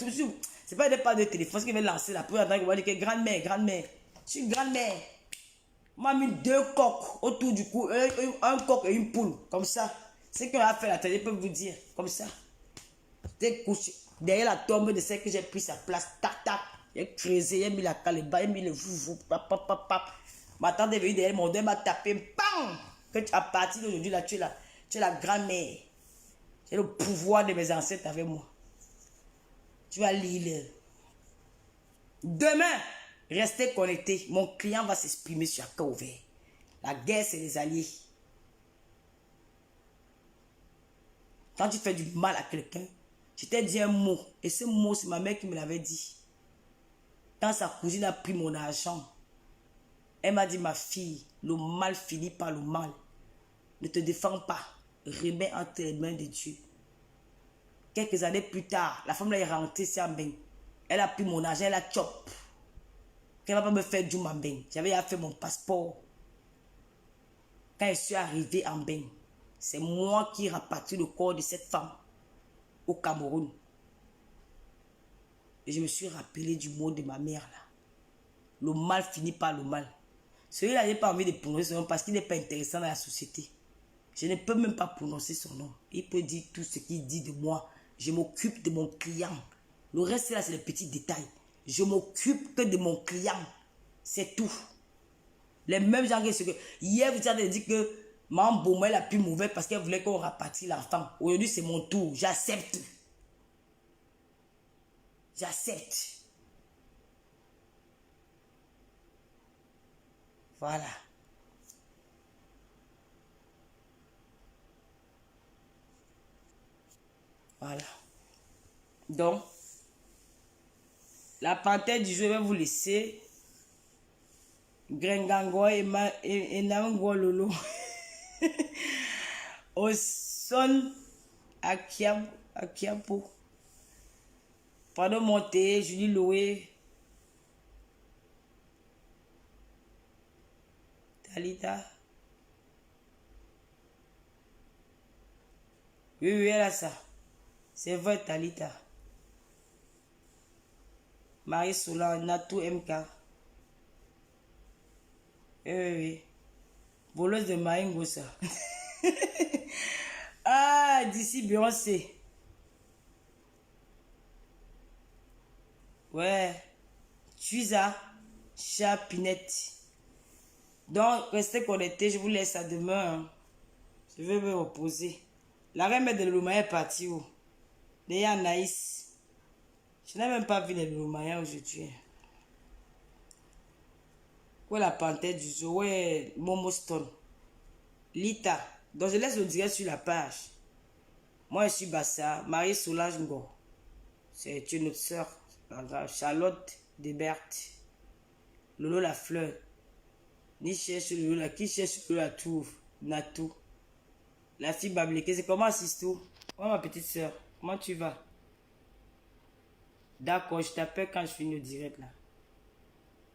C'est pas des pas de téléphone qui va lancer la première fois qu'on va dire que grand-mère. Je suis grand-mère. On m'a mis 2 coqs autour du cou. Un coq et une poule. Comme ça. C'est qu'on a fait la télé, peut vous dire. Comme ça. J'étais couché derrière la tombe de celle que j'ai pris sa place. Tac, tac. J'ai creusé, j'ai mis la calebasse, j'ai mis le foufou. Ma tante est venue derrière mon dos, elle m'a tapé. Bam! À partir d'aujourd'hui, là, tu es la grand-mère. J'ai le pouvoir de mes ancêtres avec moi. Tu vas lire. Demain, restez connectés. Mon client va s'exprimer sur un cœur ouvert. La guerre, c'est les alliés. Quand tu fais du mal à quelqu'un, je t'ai dit un mot. Et ce mot, c'est ma mère qui me l'avait dit. Quand sa cousine a pris mon argent, elle m'a dit, ma fille, le mal finit par le mal. Ne te défends pas. Remets entre les mains de Dieu. Quelques années plus tard, la femme là est rentrée sur un bain. Elle a pris mon argent, elle a chop. Elle ne va pas me faire du bain. J'avais fait mon passeport. Quand je suis arrivé en bain, c'est moi qui ai rapatrié le corps de cette femme au Cameroun. Et je me suis rappelé du mot de ma mère là. Le mal finit par le mal. Celui-là, je n'ai pas envie de prononcer son nom parce qu'il n'est pas intéressant dans la société. Je ne peux même pas prononcer son nom. Il peut dire tout ce qu'il dit de moi. Je m'occupe de mon client. Le reste là, c'est les petits détails. Je m'occupe que de mon client. C'est tout. Les mêmes gens que hier, vous avez dit que Maman Bouma est la plus mauvaise parce qu'elle voulait qu'on rapatrie l'enfant. Aujourd'hui, c'est mon tour. J'accepte. J'accepte. Voilà. Voilà. Donc, la panthère du jeu, je vais vous laisser. Grengango et Nango Lolo. Au son Akiapo. Pardon Monté, Julie Loué. Talita. Oui, oui, elle a ça. C'est vrai, Talita. Marie Solan, Natou MK. Oui, oui, oui. Voleuse de Maïngo, ça. Ah, d'ici Beyoncé. Ouais. Tuisa, Chapinette. Donc, restez connectés, je vous laisse à demain. Hein. Je vais me reposer. La reine de l'Oumaya est partie où? D'ailleurs, Anaïs. Je n'ai même pas vu les Loumaya aujourd'hui. Où est la panthère du zoo? Où est Momo Stone? Lita. Donc, je laisse le direct sur la page. Moi, je suis Bassa. Marie Solange Ngo. C'est une autre soeur. Charlotte Desberthes. Lolo la fleur. Ni cherche Lolo la. Qui cherche Lolo la trouve? Natou. La fille Babliquée. C'est comment Sistou? Oh, ma petite soeur. Comment tu vas? D'accord, je t'appelle quand je finis le direct là.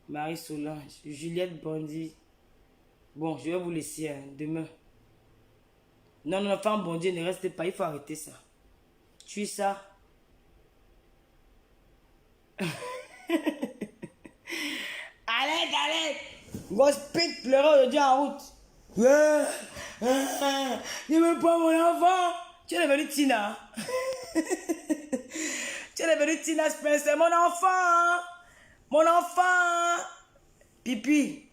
Marie Solange. Juliette Bondy. Bon, je vais vous laisser hein, demain. Non, non, femme bon Dieu, ne restez pas. Il faut arrêter ça. Tu es ça. Allez, allez. Gospel pleurant aujourd'hui en route. Ne me pas mon enfant. Tu es devenu Tina. Tu es devenu Tina Spencer, mon enfant. Mon enfant. Pipi.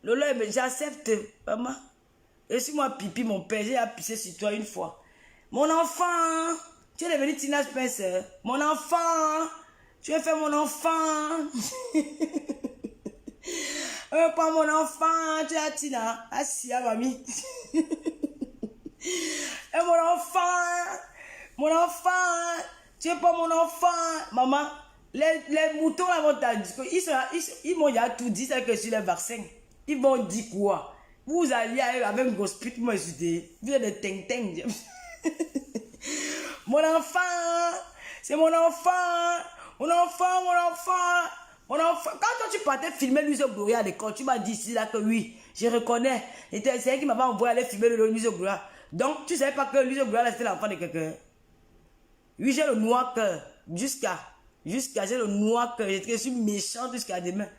Lolo, j'accepte, maman. Et si moi, Pipi, mon père, j'ai pissé sur toi une fois. Mon enfant. Tu es devenu Tina Spencer. Mon enfant. Tu as fait mon enfant. Pas mon enfant, tu as Tina. Assia, mamie. Et mon enfant, tu es pas mon enfant. Maman, les moutons là vont t'en dire. Ils m'ont tout dit, ça que sur les vaccins. Ils vont dire quoi? Vous allez avec un gospel, moi je dis, vous êtes des ting-ting. Mon enfant, c'est mon enfant. Mon enfant, mon enfant. Mon enfant, quand toi tu partais filmer Luiso Gloria à l'école, tu m'as dit ici là que oui, je reconnais. C'est elle qui m'avait envoyé aller filmer le Luiso Gloria. Donc tu savais pas que Luiso Gloria c'était l'enfant de quelqu'un. Oui, j'ai le noir cœur. Jusqu'à j'ai le noir cœur. Je suis méchant jusqu'à demain.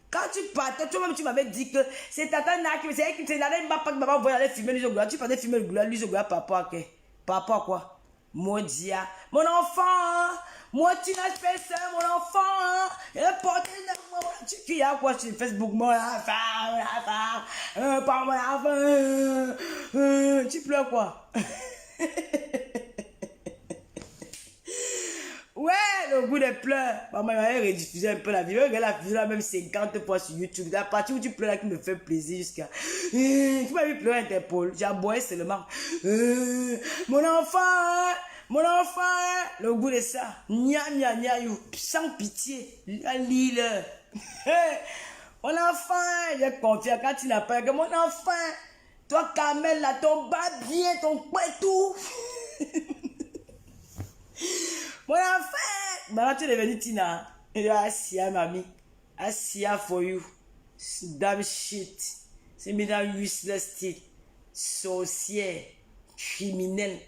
Quand tu partais, toi-même tu m'avais dit que c'est Tata Naki, c'est elle qui m'avait envoyé aller filmer Luiso Gloria. Tu partais filmer le Gloria, Luiso Gloria par rapport à quoi? Par rapport à quoi? Modia, mon enfant, moi tu n'as fait ça, mon enfant, et le porté de moi, tu as quoi sur Facebook, mon enfant, pas mon enfant, tu pleures quoi? Ouais, le goût des pleurs. Maman m'avait rediffusé un peu la vidéo. Regarde la vidéo là même 50 fois sur YouTube. La partie où tu pleures là qui me fait plaisir jusqu'à. Tu m'as vu pleurer Interpol. J'ai aboyé seulement. Mon enfant, le goût de ça. Nya nya nya you. Sans pitié. Lis-le. Mon enfant, j'ai confiance quand tu n'as pas que mon enfant. Toi, Kamel, là, ton bas bien, ton poids tout. Mon enfant! Maintenant, tu es devenu Tina. Assia, mamie. Assia for you. Damn shit. C'est maintenant useless shit. Sorcière. Criminel.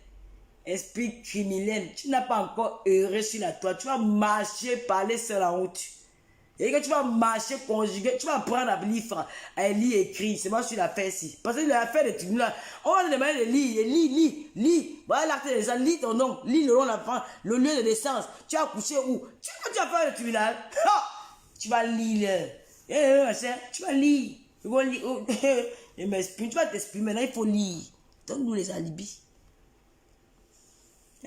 Esprit criminel. Tu n'as pas encore heureux sur la toile. Tu vas marcher, parler seul en route. Et que tu vas marcher, conjuguer, tu vas prendre un livre, un lit écrit. C'est moi qui l'ai fait ici. Parce que l'affaire des tribunaux, on va te demander de lire, lis. Voilà l'acte de naissance, lis ton nom, lis le nom de l'enfant, le lieu de naissance. Tu as couché où? Tu vas faire le tribunal. Tu vas lire. Tu vas lire. Je m'exprime, tu vas t'exprimer. Maintenant, il faut lire. Donne-nous les alibis.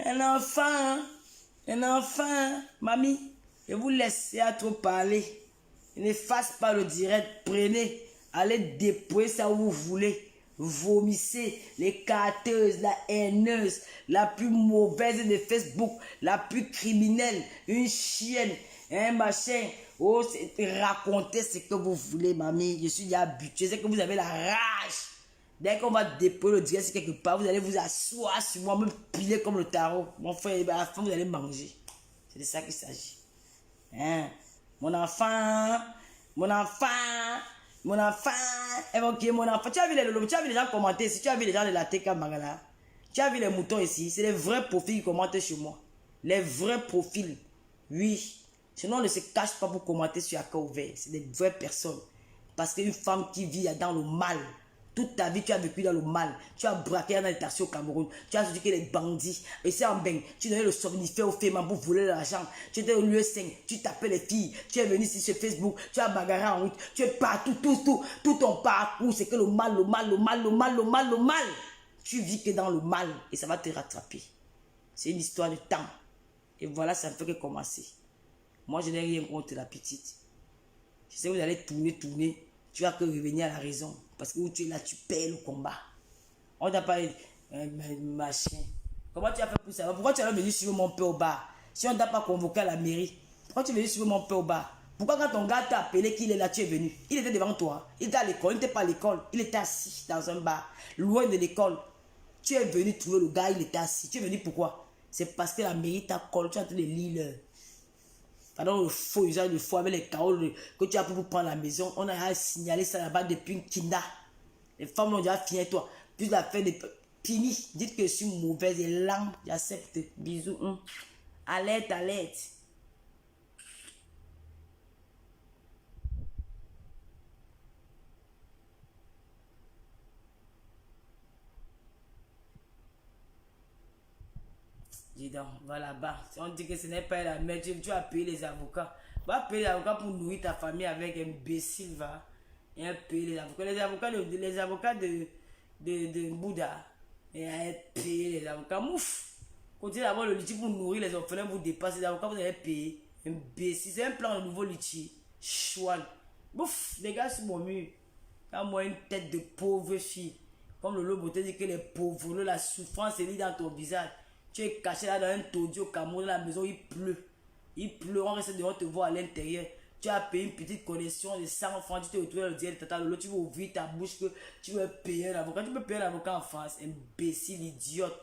Un enfant, mamie. Je vous laisse à trop parler. Ne fasse pas le direct. Prenez. Allez déployer ça où vous voulez. Vomissez. Les carteuses, la haineuse, la plus mauvaise de Facebook, la plus criminelle, une chienne, un machin. Oh, racontez ce que vous voulez, mamie. Je suis habitué. C'est que vous avez la rage. Dès qu'on va déployer le direct quelque part, vous allez vous asseoir sur moi, me piler comme le tarot. Mon frère, à la fin, vous allez manger. C'est de ça qu'il s'agit. Hein? Mon enfant, mon enfant, mon enfant, évoquez mon enfant. Tu as vu les gens commenter ici, tu as vu les gens de la TK Magala. Tu as vu les moutons ici, c'est les vrais profils qui commentent chez moi. Les vrais profils, oui. Sinon, on ne se cache pas pour commenter sur Accra Ouvert. C'est des vraies personnes. Parce qu'une femme qui vit dans le mal, toute ta vie, tu as vécu dans le mal. Tu as braqué dans les taxis au Cameroun. Tu as dit que les bandits. Et c'est en bain. Tu donnais le somnifère aux femmes pour voler l'argent. Tu étais au lieu 5. Tu tapais les filles. Tu es venu ici sur Facebook. Tu as bagarré en route. Tu es partout, tout ton parcours. C'est que le mal, le mal, le mal, le mal, le mal, le mal. Tu vis que dans le mal. Et ça va te rattraper. C'est une histoire de temps. Et voilà, ça ne fait que commencer. Moi, je n'ai rien contre la petite. Je sais que vous allez tourner. Tu vas que revenir à la raison. Parce que où tu es là, tu perds le combat. On t'a pas machin. Comment tu as fait pour ça? Pourquoi tu es venu suivre mon père au bar? Si on ne t'a pas convoqué à la mairie, pourquoi tu es venu suivre mon père au bar? Pourquoi quand ton gars t'a appelé qu'il est là, tu es venu? Il était devant toi. Il était à l'école. Il n'était pas à l'école. Il était assis dans un bar, loin de l'école. Tu es venu trouver le gars, il était assis. Tu es venu pourquoi? C'est parce que la mairie t'a collé. Tu es en train de lire pendant le faux usage de faux avec les carreaux que tu as pour prendre la maison. On a signalé ça là-bas depuis une kinda. Les femmes ont déjà fini toi. Puis la fin de fini. Dites que je suis mauvaise et lente. J'accepte. Bisous. Alerte, alerte. Dis donc, va là-bas. Si on dit que ce n'est pas la mère, tu vas payer les avocats. Va payer les avocats pour nourrir ta famille avec un imbécile, va. Et payer les avocats. Les avocats de Bouddha. Et payer les avocats. Mouf! Continuez d'avoir le litige pour nourrir les orphelins, vous dépassez les avocats, vous allez payer. Imbécile. C'est un plan de nouveau litige. Chouane. Bouf! Les gars sur mon mur. Quand moi, une tête de pauvre fille. Comme le lobo te dit que les pauvres, la souffrance est lit dans ton visage. Tu es caché là dans un taudis au Cameroun, dans la maison, il pleut. Il pleut, on reste devant te voir à l'intérieur. Tu as payé une petite connexion de 100 francs, tu te retrouves dans le diète, tu veux ouvrir ta bouche que tu veux payer un avocat. Tu peux payer un avocat en France, imbécile, idiote.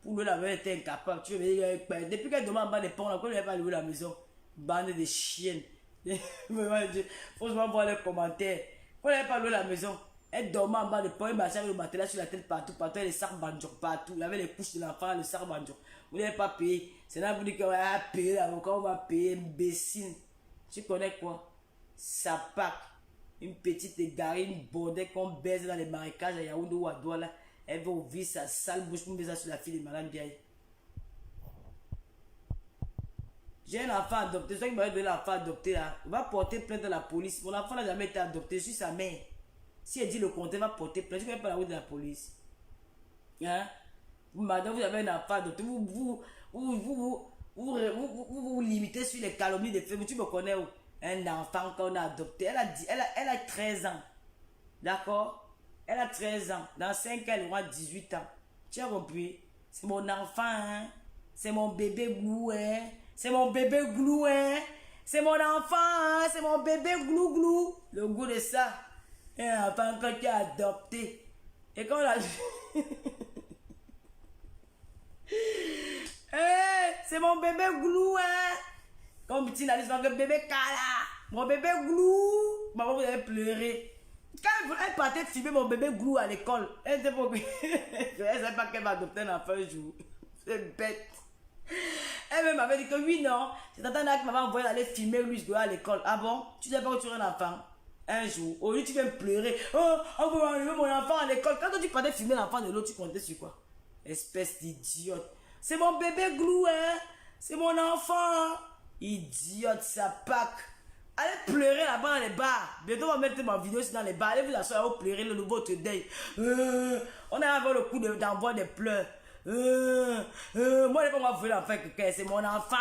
Pour lui, l'avoir été incapable. Tu veux venir, depuis qu'elle demande en bas des ponts, on ne va pas louer la maison. Bande de chiennes. Franchement, voir les commentaires. On n'avait pas loué la maison. Elle dormait en bas de pont, elle marchait avec le matelas sur la tête partout, partout, les sacs banjo partout. Il y avait les couches de l'enfant, le sac banjo. Vous n'avez pas payé. C'est là que vous dites qu'on va payer l'avocat, on va payer, imbécile. Tu connais quoi? Sapac. Une petite égarée, une bordée qu'on baise dans les marécages à Yaoundé ou à Douala. Elle va ouvrir sa sale bouche pour baiser sur la fille de Madame Biaye. J'ai un enfant adopté, celui qui m'a donné l'enfant adopté là, il va porter plainte à la police. Mon enfant n'a jamais été adopté, je suis sa mère. Si elle dit le contraire, elle va porter plainte. Je ne connais pas la route de la police. Hein? Madame, vous avez un enfant adopté, vous limitez sur les calomnies des femmes. Tu me connais où? Un enfant qu'on a adopté. Elle a 13 ans. D'accord? Elle a 13 ans. Dans 5 ans, elle aura 18 ans. Tu as compris? C'est mon enfant, hein? C'est mon bébé glou, hein? C'est mon bébé glou, hein? C'est mon enfant, hein? C'est mon bébé glou glou. Le goût de ça. Un enfant que tu as adopté. Et quand on a... c'est mon bébé glou, hein? Comme petit n'a dit, c'est mon bébé Kala. Mon bébé glou. Maman, vous avez pleuré. Quand elle partait filmer mon bébé glou à l'école, elle ne savait pas qu'elle va adopter un enfant un jour. C'est bête. Elle m'avait dit que oui, non. C'est tata qui m'avait envoyé aller filmer lui à l'école. Ah bon? Tu sais pas que tu es un enfant? Un jour, au lieu tu viens pleurer. Oh, on va enlever mon enfant à l'école. Quand tu partais filmer l'enfant de l'autre, tu comptais sur quoi? Espèce d'idiote. C'est mon bébé glou, hein? C'est mon enfant. Idiote, ça pack. Allez pleurer là-bas dans les bars. Bientôt, on va mettre ma vidéo dans les bars. Allez vous asseoir, vous pleurer le nouveau deuil. On a avec le coup d'envoi des pleurs. Moi, je ne vais pas m'envoyer l'enfant quelqu'un. C'est mon enfant.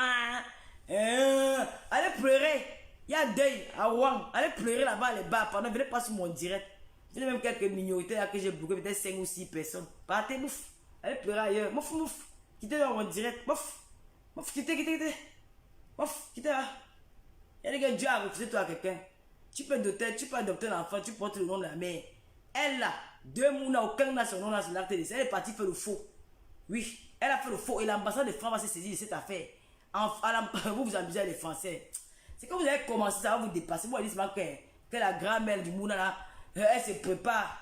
Allez pleurer. Il y a deuil à Wang. Allez pleurer là-bas les bars. Pendant, venez pas sur mon direct. Il y a même quelques minorités là que j'ai bloqué, peut-être 5 ou 6 personnes. Partez, mouf. Allez pleurer ailleurs. Mouf, mouf. Quittez dans mon direct. Mouf. Mouf, quittez. Mouf, quittez là. Il y a des gars, Dieu a refusé toi à quelqu'un. Tu peux adopter l'enfant, tu portes le nom de la mère. Elle là, 2 mois, aucun n'a son nom dans son acte de. Elle est partie faire le faux. Oui, elle a fait le faux et l'ambassade de France va se saisir de cette affaire. Vous vous amusez les Français. C'est quand vous avez commencé, ça va vous dépasser. Moi, je dis que la grand-mère du Mouna, là, elle se prépare.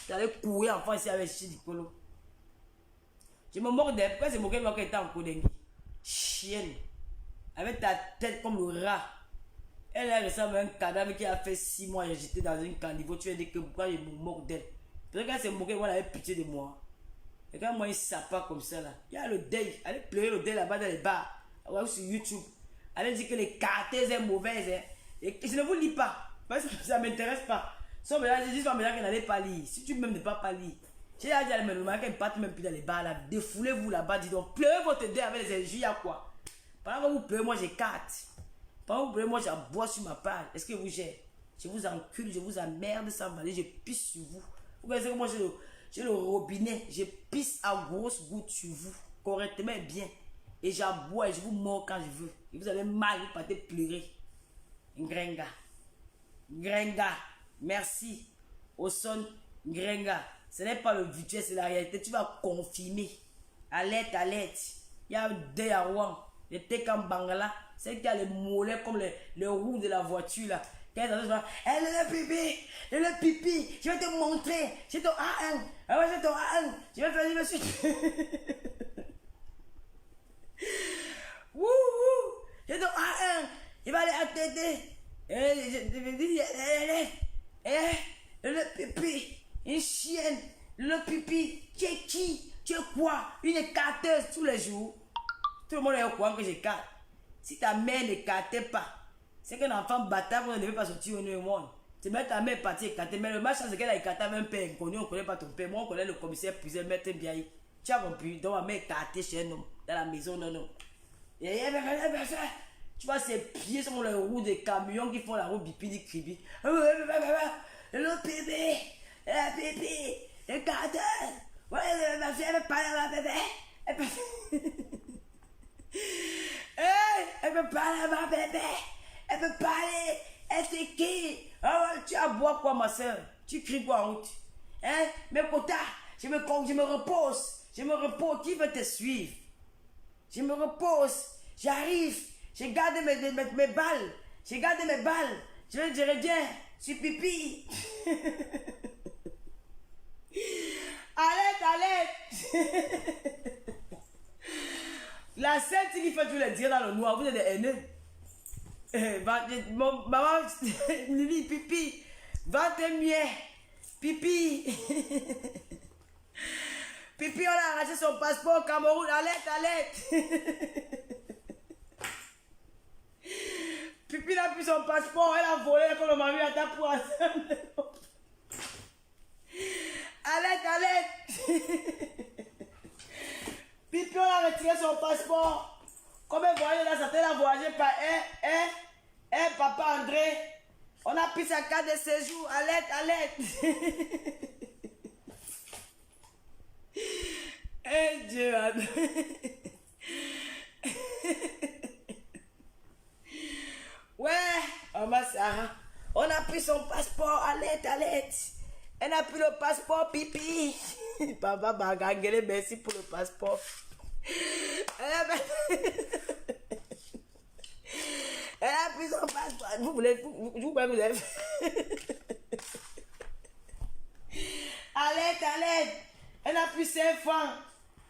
Tu allais courir enfant ici avec Chidikolo. Je me moque d'elle. Pourquoi c'est moqué de moi quand elle était en Kodengi? Chienne. Avec ta tête comme le rat. Elle ressemble à un cadavre qui a fait 6 mois et j'étais dans une caniveau. Tu vas dire que pourquoi je me moque d'elle? Peut-être qu'elle s'est moquée, moi, elle avait pitié de moi. Et quand moi, il sapa comme ça, là. Il y a le deuil. Allez pleurer le deuil là-bas dans les bars. Ou sur YouTube. Allez dire que les cartes sont mauvaises. Hein. Et je ne vous lis pas. Parce que ça ne m'intéresse pas. Sauf là, je dis pas maintenant qu'elle n'allait pas lire. Si tu même ne pas lire. J'ai dit à me demander qu'elle ne parte même plus dans les bars là. Défoulez-vous là-bas. Dis donc, pleurez votre deuil avec les énergies à quoi? Pendant que vous pleurez, moi j'écarte. Pendant que vous pleurez, moi j'aboie sur ma page. Est-ce que vous gérez? Je vous encule, je vous emmerde sans valer, je pisse sur vous. Vous connaissez que moi j'ai le robinet, je pisse à grosses gouttes sur vous. Correctement et bien. Et j'aboie et je vous mords quand je veux. Et vous avez mal, vous partez pleurer. Ngrenga. Ngrenga. Merci. Au son, Ngrenga. Ce n'est pas le virtuel, c'est la réalité. Tu vas confirmer. Alerte, alerte. Il y a des à Rouen. Les Tekan Bangala. C'est qu'il y a les mollets comme les roues de la voiture là. Quand elle est le pipi. Elle est le pipi. Je vais te montrer. C'est ton A1. Ah ouais, c'est ton A1. Je vais faire le suite. Wouhou. C'est ton A1. Il va aller à t'aider. Le pipi. Une chienne. Le pipi. Tu es qui? Tu es quoi? Une écarteuse tous les jours. Tout le monde est au courant que j'écarte. Si ta mère n'écartait pas, c'est qu'un enfant bâtard, vous ne devez pas sortir au monde. C'est même ta mère partie écartée. Mais le match, c'est qu'elle a écarté avec un père inconnu. On ne connaît pas ton père. Moi, on connaît le commissaire Puisel, maître Biaï. Tu as compris? Donc, ma mère écartée chez un homme. Dans la maison, non, non. Et tu vois ces pieds sont les roues des camions qui font la route bipidi cribi. Le bébé, le bébé, le cartel. Ouais, ma fille, elle parle à ma bébé. Elle peut parler à ma bébé. Elle peut parler. Elle c'est qui? Oh, tu as boire quoi, ma soeur? Tu cries quoi en route? Hein? Mais Kota, je me repose. Je me repose. Qui veut te suivre? Je me repose. J'arrive. J'ai gardé mes balles. J'ai gardé mes balles. Je vais dire bien. Je suis pipi. Allez. La scène qui fait tous les dire dans le noir, vous êtes des haineux. Maman, Lili, pipi, va te mieux, pipi. Pipi, on a arraché son passeport au Cameroun, alerte. Pipi n'a plus son passeport, elle a volé quand le mari a tapé pour alerte. Pipi, on a retiré son passeport. Comme elle voyait là, ça a voyagé par papa André. On a pris sa carte de séjour. Alerte. Eh Dieu. Ouais, maman Sarah. On a pris son passeport. Alerte. Elle a pris le passeport, pipi. Papa Bagangele, merci pour le passeport. Elle a pris son passeport. Vous avez Alerte. Elle a pris 5 francs.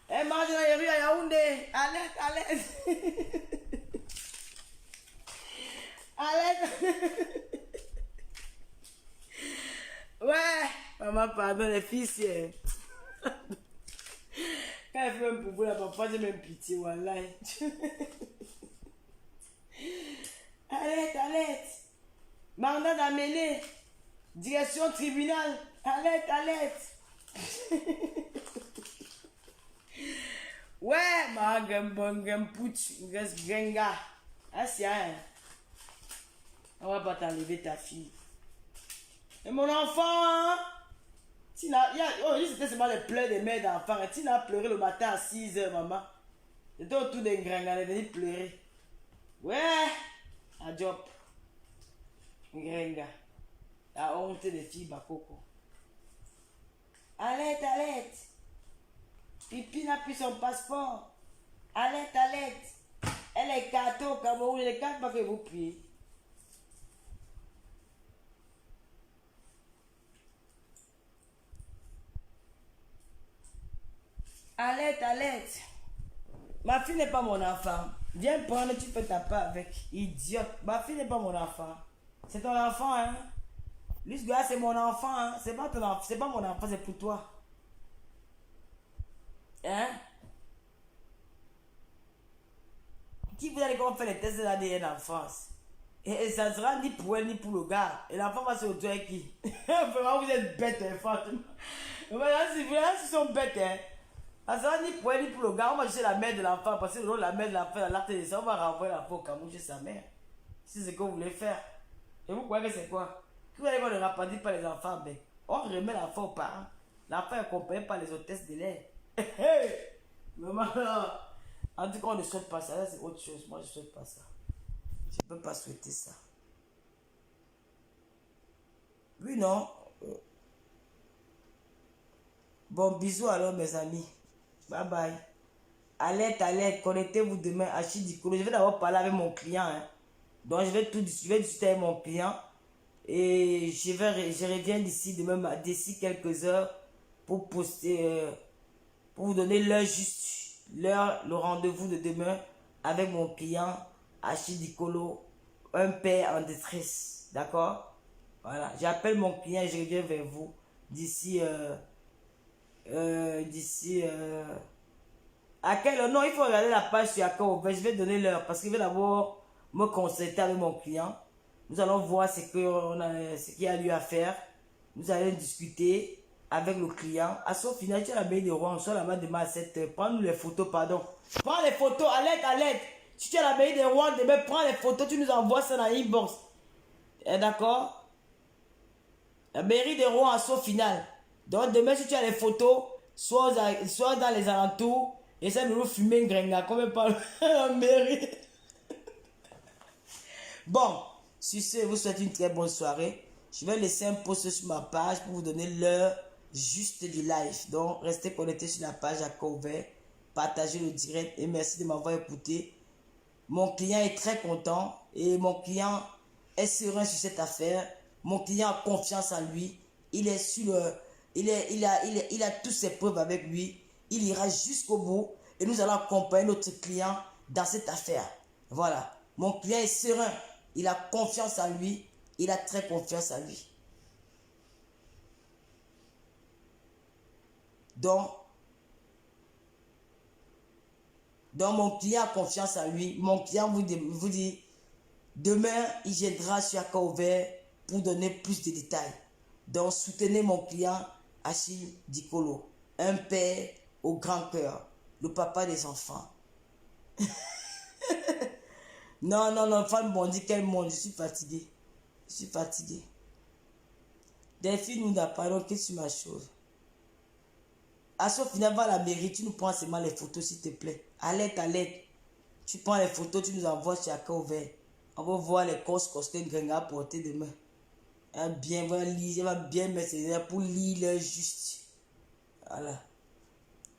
Elle mange dans les rues à Yaoundé. Alerte. Ouais, maman, pardon, les fils. Quand elle fait un boubou là, parfois j'ai même pitié, wallah. Alerte. Mandat d'amener. Direction tribunal. Alerte. Ouais, ma gambon, putsch, grenga. Ah, c'est rien. On va pas t'enlever ta fille. Et mon enfant, c'était seulement les pleurs des mères d'enfants. Tina a pleuré le matin à 6 h, maman. C'était autour d'un grand, elle est venue pleurer. Ouais, à job. Grenga. La honte des filles Bakoko. Alerte. Pipi n'a plus son passeport. Alerte. Elle est carte au Cameroun, les cartes pas que vous priez. Alerte, alerte. Ma fille n'est pas mon enfant. Viens prendre, tu fais ta part avec. Idiote. Ma fille n'est pas mon enfant. C'est ton enfant, hein. Lui, ce gars, c'est mon enfant, hein. C'est pas ton enfant, c'est pas mon enfant, c'est pour toi. Hein? Qui vous allez comment faire les tests de l'ADN en France? Et ça sera ni pour elle ni pour le gars. Et l'enfant va se retrouver avec qui? Vraiment, vous êtes bêtes, hein, franchement. Voilà, si sont bêtes, hein. Ça sera ni pour elle ni pour le gars. On va chercher la mère de l'enfant. Parce que la mère de l'enfant, l'acte de ça, on va renvoyer l'enfant au Cameroun chez sa mère. C'est ce que vous voulez faire. Et vous croyez que c'est quoi? Vous allez voir ne rapatrier pas les enfants, mais on remet l'enfant aux parents. L'enfant est accompagné par les hôtesses de l'air. Maman, en tout cas, on ne souhaite pas ça. Là, c'est autre chose. Moi, je ne souhaite pas ça. Je ne peux pas souhaiter ça. Oui, non. Bon, bisous alors, mes amis. Bye bye. Alerte, alerte. Connectez-vous demain à Chidikolo. Je vais d'abord parler avec mon client. Hein. Donc, je vais discuter avec mon client. Et je reviens d'ici demain, d'ici quelques heures pour poster, pour vous donner l'heure juste, le rendez-vous de demain avec mon client Achidikolo, un père en détresse. D'accord? Voilà. J'appelle mon client et je reviens vers vous d'ici, à quelle heure? Non, il faut regarder la page sur Accor. Je vais donner l'heure parce qu'il va d'abord me consulter avec mon client. Nous allons voir ce qu'il y a lieu à faire. Nous allons discuter avec le client. À son final, tu as la baie de Rouen. Soit là-bas demain à 7h. Prends-nous les photos, pardon. Prends les photos, alerte, alerte. Si tu as la baie de Rouen, demain, prends les photos. Tu nous envoies ça dans l'inbox. D'accord? La mairie de Rouen à son final. Donc demain, si tu as les photos, soit dans les alentours. Essaie de nous fumer une grenga. Comme elle parle la mairie. Bon. Sur ce, je vous souhaite une très bonne soirée. Je vais laisser un post sur ma page pour vous donner l'heure juste du live. Donc, restez connectés sur la page Accor ouvert. Partagez le direct et merci de m'avoir écouté. Mon client est très content et mon client est serein sur cette affaire. Mon client a confiance en lui. Il est sur il a toutes ses preuves avec lui. Il ira jusqu'au bout et nous allons accompagner notre client dans cette affaire. Voilà. Mon client est serein. Il a confiance en lui. Il a très confiance en lui. Donc mon client a confiance en lui. Mon client vous dit, demain, il viendra sur Accor ouvert pour donner plus de détails. Donc, soutenez mon client Achidikolo, un père au grand cœur, le papa des enfants. Non, femme bondit, quel monde, je suis fatigué. Je suis fatigué. Delphine nous apparons que sur ma chose. À ce final, va à la mairie, tu nous prends seulement les photos, s'il te plaît. Alerte, alerte. Tu prends les photos, tu nous envoies chez Accor ouvert. On va voir les costes que Grenga porter demain. Va bien mettre ses airs pour lire juste. Voilà.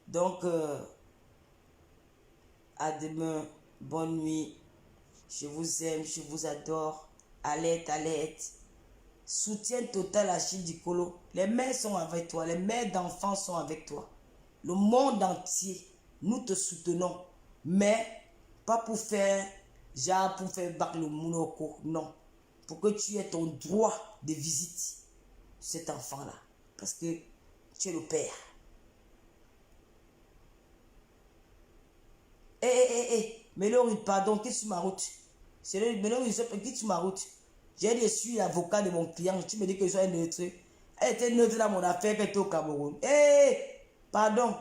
Donc, à demain. Bonne nuit. Je vous aime, je vous adore. Alerte, alerte. Soutien total à Achidikolo. Les mères sont avec toi. Les mères d'enfants sont avec toi. Le monde entier, nous te soutenons. Mais pas pour faire, pour faire battre le monoko. Non. Pour que tu aies ton droit de visite. Cet enfant-là. Parce que tu es le père. Mélanie, pardon, qu'est-ce sur ma route? C'est le Mélanie, qui sur ma route? J'ai dit, je suis l'avocat de mon client. Tu me dis que je sois neutre. Elle était neutre dans mon affaire qu'elle était au Cameroun. Pardon.